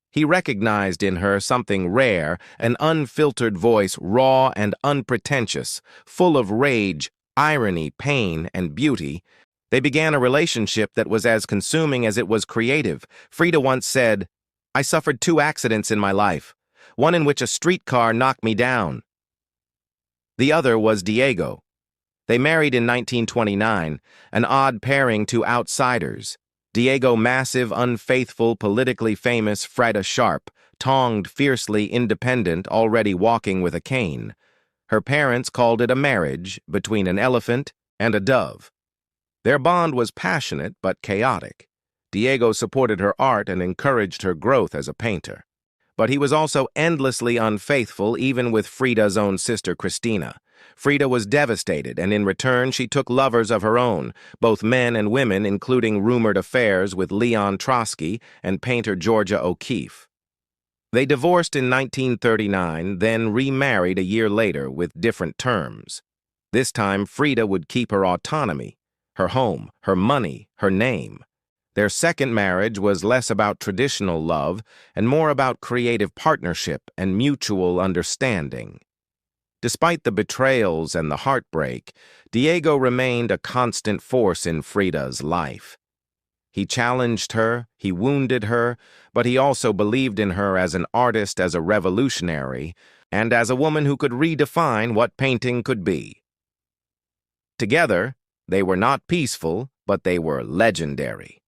He recognized in her something rare, an unfiltered voice, raw and unpretentious, full of rage, irony, pain, and beauty. They began a relationship that was as consuming as it was creative. Frida once said, "I suffered 2 accidents in my life, one in which a streetcar knocked me down. The other was Diego." They married in 1929, an odd pairing to outsiders. Diego massive, unfaithful, politically famous, Frida sharp, tonged, fiercely independent, already walking with a cane. Her parents called it a marriage between an elephant and a dove. Their bond was passionate but chaotic. Diego supported her art and encouraged her growth as a painter. But he was also endlessly unfaithful, even with Frida's own sister, Cristina. Frida was devastated, and in return she took lovers of her own, both men and women, including rumored affairs with Leon Trotsky and painter Georgia O'Keeffe. They divorced in 1939, then remarried a year later with different terms. This time, Frida would keep her autonomy, her home, her money, her name. Their second marriage was less about traditional love and more about creative partnership and mutual understanding. Despite the betrayals and the heartbreak, Diego remained a constant force in Frida's life. He challenged her, he wounded her, but he also believed in her as an artist, as a revolutionary, and as a woman who could redefine what painting could be. Together, they were not peaceful, but they were legendary.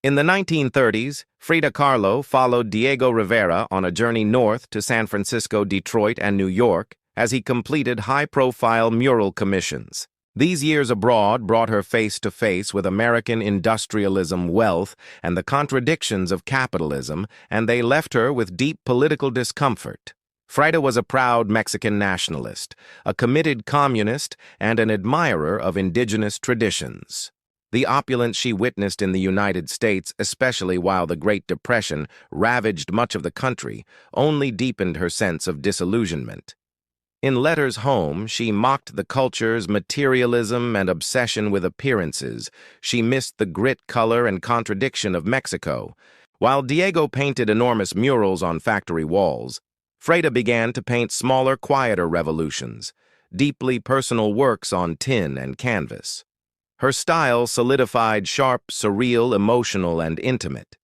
In the 1930s, Frida Kahlo followed Diego Rivera on a journey north to San Francisco, Detroit, and New York as he completed high-profile mural commissions. These years abroad brought her face to face with American industrialism, wealth, and the contradictions of capitalism, and they left her with deep political discomfort. Frida was a proud Mexican nationalist, a committed communist, and an admirer of indigenous traditions. The opulence she witnessed in the United States, especially while the Great Depression ravaged much of the country, only deepened her sense of disillusionment. In letters home, she mocked the culture's materialism and obsession with appearances. She missed the grit, color, and contradiction of Mexico. While Diego painted enormous murals on factory walls, Freda began to paint smaller, quieter revolutions, deeply personal works on tin and canvas. Her style solidified sharp, surreal, emotional, and intimate.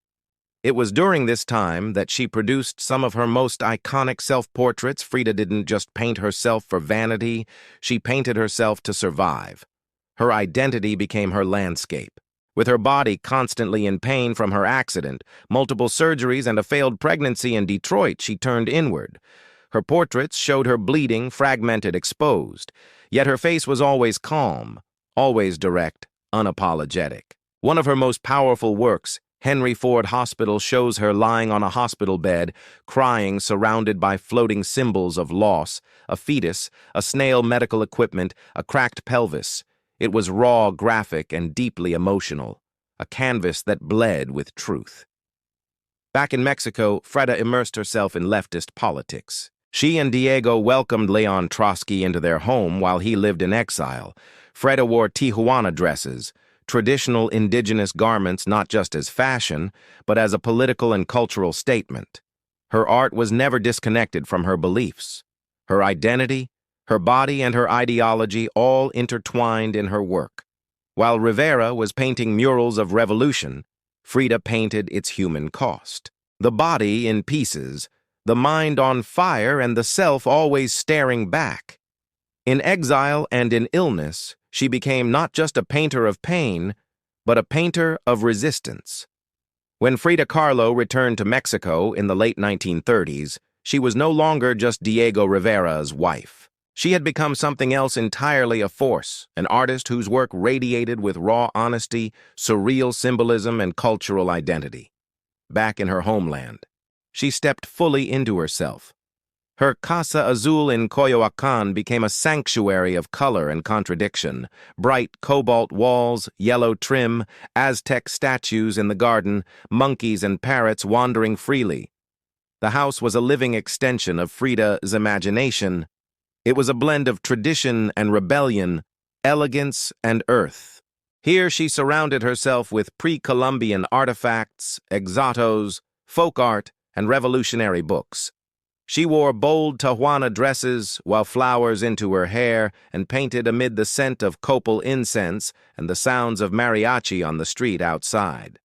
It was during this time that she produced some of her most iconic self-portraits. Frida didn't just paint herself for vanity, she painted herself to survive. Her identity became her landscape. With her body constantly in pain from her accident, multiple surgeries, and a failed pregnancy in Detroit, she turned inward. Her portraits showed her bleeding, fragmented, exposed. Yet her face was always calm, always direct, unapologetic. One of her most powerful works, Henry Ford Hospital, shows her lying on a hospital bed, crying, surrounded by floating symbols of loss, a fetus, a snail medical equipment, a cracked pelvis. It was raw, graphic, and deeply emotional, a canvas that bled with truth. Back in Mexico, Freda immersed herself in leftist politics. She and Diego welcomed Leon Trotsky into their home while he lived in exile. Freda wore Tijuana dresses, traditional indigenous garments not just as fashion, but as a political and cultural statement. Her art was never disconnected from her beliefs. Her identity, her body, and her ideology all intertwined in her work. While Rivera was painting murals of revolution, Frida painted its human cost. The body in pieces, the mind on fire, and the self always staring back. In exile and in illness, she became not just a painter of pain, but a painter of resistance. When Frida Kahlo returned to Mexico in the late 1930s, she was no longer just Diego Rivera's wife. She had become something else entirely, a force, an artist whose work radiated with raw honesty, surreal symbolism, and cultural identity. Back in her homeland, she stepped fully into herself. Her Casa Azul in Coyoacán became a sanctuary of color and contradiction. Bright cobalt walls, yellow trim, Aztec statues in the garden, monkeys and parrots wandering freely. The house was a living extension of Frida's imagination. It was a blend of tradition and rebellion, elegance and earth. Here she surrounded herself with pre-Columbian artifacts, exotos, folk art, and revolutionary books. She wore bold Tijuana dresses, while flowers into her hair, and painted amid the scent of copal incense and the sounds of mariachi on the street outside.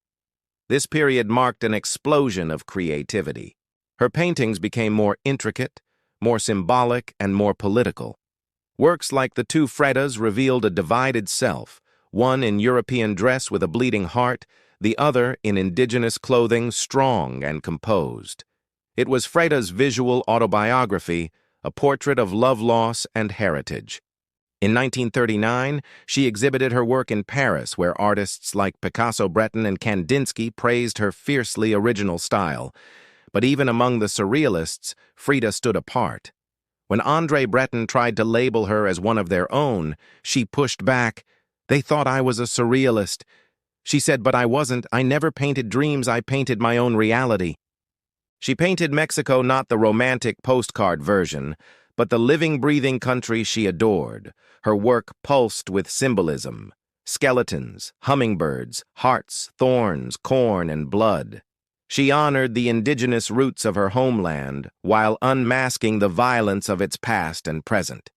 This period marked an explosion of creativity. Her paintings became more intricate, more symbolic, and more political. Works like the two Fredas revealed a divided self, one in European dress with a bleeding heart, the other in indigenous clothing, strong and composed. It was Freda's visual autobiography, a portrait of love loss and heritage. In 1939, she exhibited her work in Paris, where artists like Picasso, Breton, and Kandinsky praised her fiercely original style. But even among the surrealists, Frida stood apart. When André Breton tried to label her as one of their own, she pushed back. "They thought I was a surrealist." She said, "But I wasn't. I never painted dreams. I painted my own reality." She painted Mexico not the romantic postcard version, but the living, breathing country she adored. Her work pulsed with symbolism: skeletons, hummingbirds, hearts, thorns, corn, and blood. She honored the indigenous roots of her homeland while unmasking the violence of its past and present.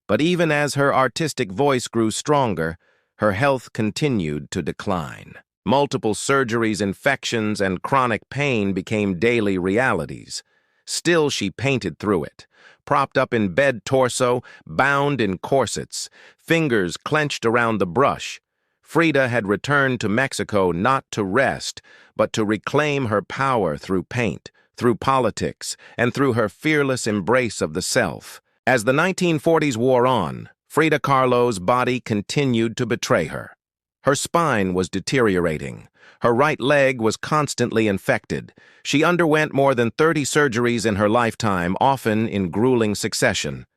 But even as her artistic voice grew stronger, her health continued to decline. Multiple surgeries, infections, and chronic pain became daily realities. Still, she painted through it. Propped up in bed torso, bound in corsets, fingers clenched around the brush, Frida had returned to Mexico not to rest, but to reclaim her power through paint, through politics, and through her fearless embrace of the self. As the 1940s wore on, Frida Kahlo's body continued to betray her. Her spine was deteriorating. Her right leg was constantly infected. She underwent more than 30 surgeries in her lifetime, often in grueling succession.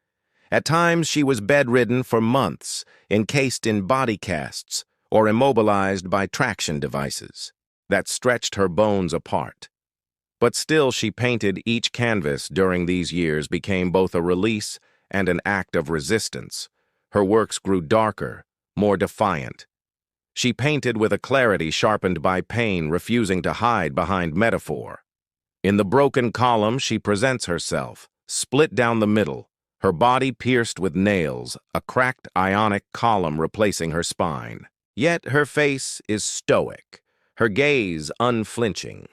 At times, she was bedridden for months, encased in body casts, or immobilized by traction devices that stretched her bones apart. But still, she painted. Each canvas during these years became both a release and an act of resistance. Her works grew darker, more defiant. She painted with a clarity sharpened by pain, refusing to hide behind metaphor. In the broken column, she presents herself, split down the middle, her body pierced with nails, a cracked ionic column replacing her spine. Yet her face is stoic, her gaze unflinching.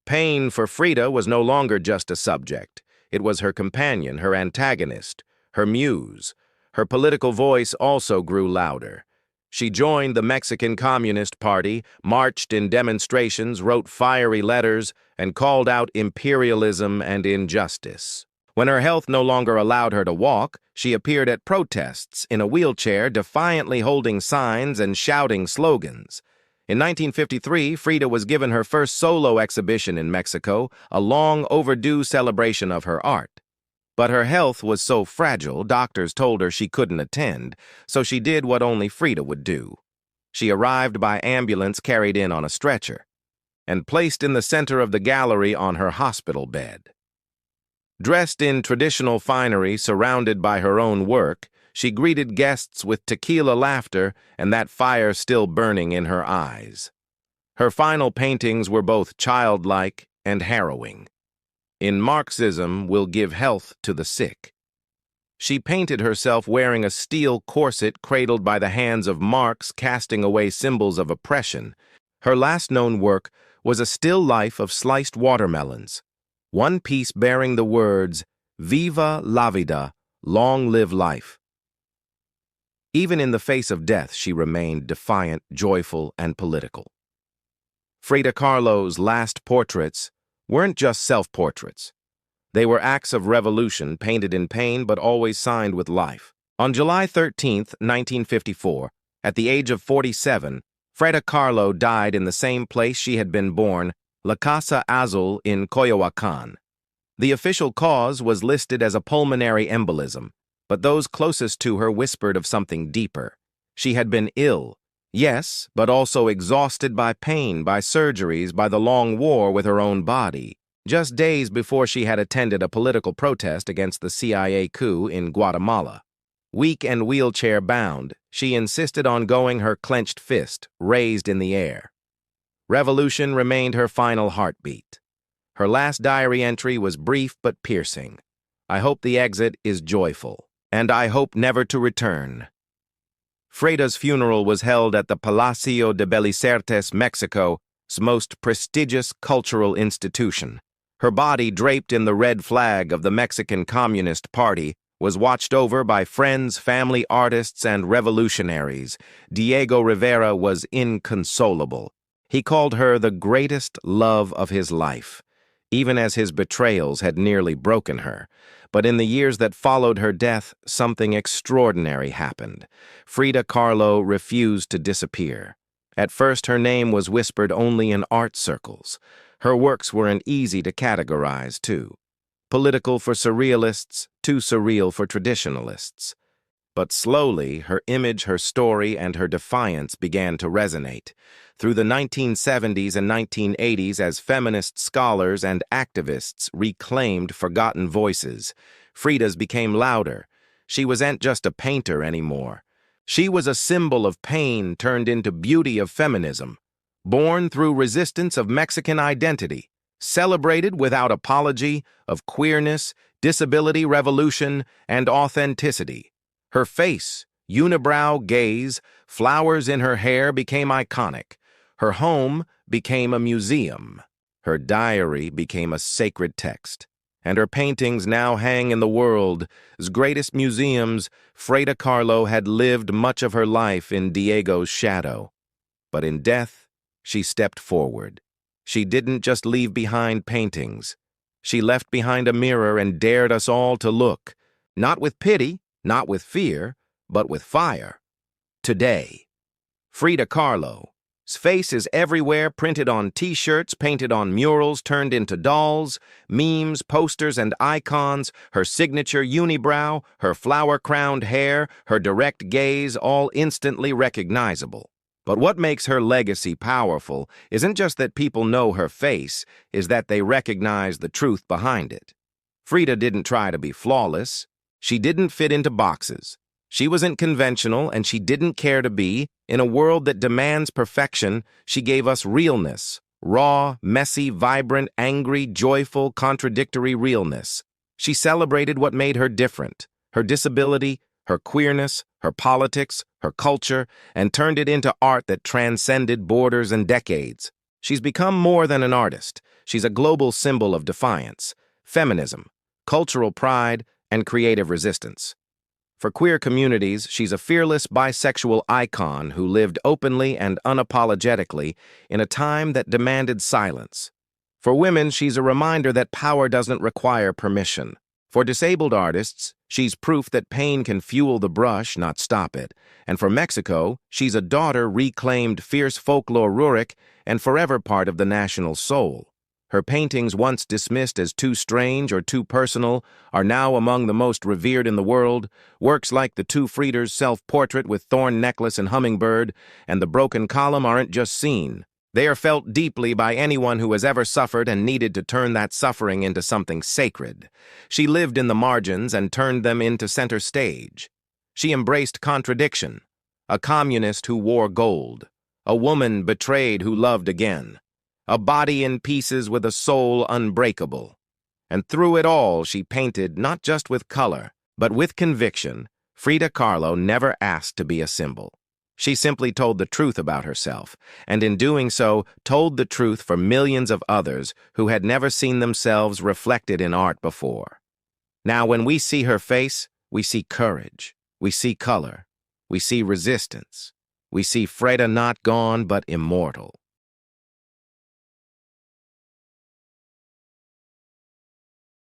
Pain for Frida was no longer just a subject. It was her companion, her antagonist, her muse. Her political voice also grew louder. She joined the Mexican Communist Party, marched in demonstrations, wrote fiery letters, and called out imperialism and injustice. When her health no longer allowed her to walk, she appeared at protests in a wheelchair, defiantly holding signs and shouting slogans. In 1953, Frida was given her first solo exhibition in Mexico, a long overdue celebration of her art. But her health was so fragile, doctors told her she couldn't attend, so she did what only Frida would do. She arrived by ambulance carried in on a stretcher, and placed in the center of the gallery on her hospital bed. Dressed in traditional finery, surrounded by her own work, she greeted guests with tequila laughter and that fire still burning in her eyes. Her final paintings were both childlike and harrowing. In Marxism will give health to the sick. She painted herself wearing a steel corset cradled by the hands of Marx, casting away symbols of oppression. Her last known work was a still life of sliced watermelons, one piece bearing the words, "Viva la vida, long live life." Even in the face of death, she remained defiant, joyful, and political. Frida Kahlo's last portraits weren't just self-portraits. They were acts of revolution, painted in pain but always signed with life. On July 13, 1954, at the age of 47, Frida Kahlo died in the same place she had been born, La Casa Azul in Coyoacán. The official cause was listed as a pulmonary embolism, but those closest to her whispered of something deeper. She had been ill, yes, but also exhausted by pain, by surgeries, by the long war with her own body. Just days before she had attended a political protest against the CIA coup in Guatemala. Weak and wheelchair-bound, she insisted on going, her clenched fist raised in the air. Revolution remained her final heartbeat. Her last diary entry was brief but piercing. "I hope the exit is joyful, and I hope never to return." Frida's funeral was held at the Palacio de Bellas Artes, Mexico's most prestigious cultural institution. Her body, draped in the red flag of the Mexican Communist Party, was watched over by friends, family, artists, and revolutionaries. Diego Rivera was inconsolable. He called her the greatest love of his life, even as his betrayals had nearly broken her. But in the years that followed her death, something extraordinary happened. Frida Kahlo refused to disappear. At first, her name was whispered only in art circles. Her works weren't easy to categorize, too. Political for surrealists, too surreal for traditionalists. But slowly, her image, her story, and her defiance began to resonate. Through the 1970s and 1980s, as feminist scholars and activists reclaimed forgotten voices, Frida's became louder. She wasn't just a painter anymore. She was a symbol of pain turned into beauty of feminism, born through resistance of Mexican identity, celebrated without apology of queerness, disability revolution, and authenticity. Her face, unibrow gaze, flowers in her hair became iconic. Her home became a museum. Her diary became a sacred text. And her paintings now hang in the world's greatest museums. Frida Kahlo had lived much of her life in Diego's shadow. But in death, she stepped forward. She didn't just leave behind paintings. She left behind a mirror and dared us all to look, not with pity, not with fear, but with fire. Today, Frida Kahlo's face is everywhere, printed on T-shirts, painted on murals, turned into dolls, memes, posters, and icons, her signature unibrow, her flower-crowned hair, her direct gaze, all instantly recognizable. But what makes her legacy powerful isn't just that people know her face, is that they recognize the truth behind it. Frida didn't try to be flawless. She didn't fit into boxes. She wasn't conventional, and she didn't care to be. In a world that demands perfection, she gave us realness. Raw, messy, vibrant, angry, joyful, contradictory realness. She celebrated what made her different, her disability, her queerness, her politics, her culture, and turned it into art that transcended borders and decades. She's become more than an artist. She's a global symbol of defiance, feminism, cultural pride, and creative resistance. For queer communities, she's a fearless bisexual icon who lived openly and unapologetically in a time that demanded silence. For women, she's a reminder that power doesn't require permission. For disabled artists, she's proof that pain can fuel the brush, not stop it. And for Mexico, she's a daughter reclaimed fierce folklore Rurik and forever part of the national soul. Her paintings, once dismissed as too strange or too personal, are now among the most revered in the world. Works like the Two Frieders self-portrait with thorn necklace and hummingbird and the broken column aren't just seen. They are felt deeply by anyone who has ever suffered and needed to turn that suffering into something sacred. She lived in the margins and turned them into center stage. She embraced contradiction, a communist who wore gold, a woman betrayed who loved again, a body in pieces with a soul unbreakable. And through it all, she painted not just with color, but with conviction. Frida Kahlo never asked to be a symbol. She simply told the truth about herself, and in doing so, told the truth for millions of others who had never seen themselves reflected in art before. Now, when we see her face, we see courage, we see color, we see resistance, we see Frida not gone but immortal.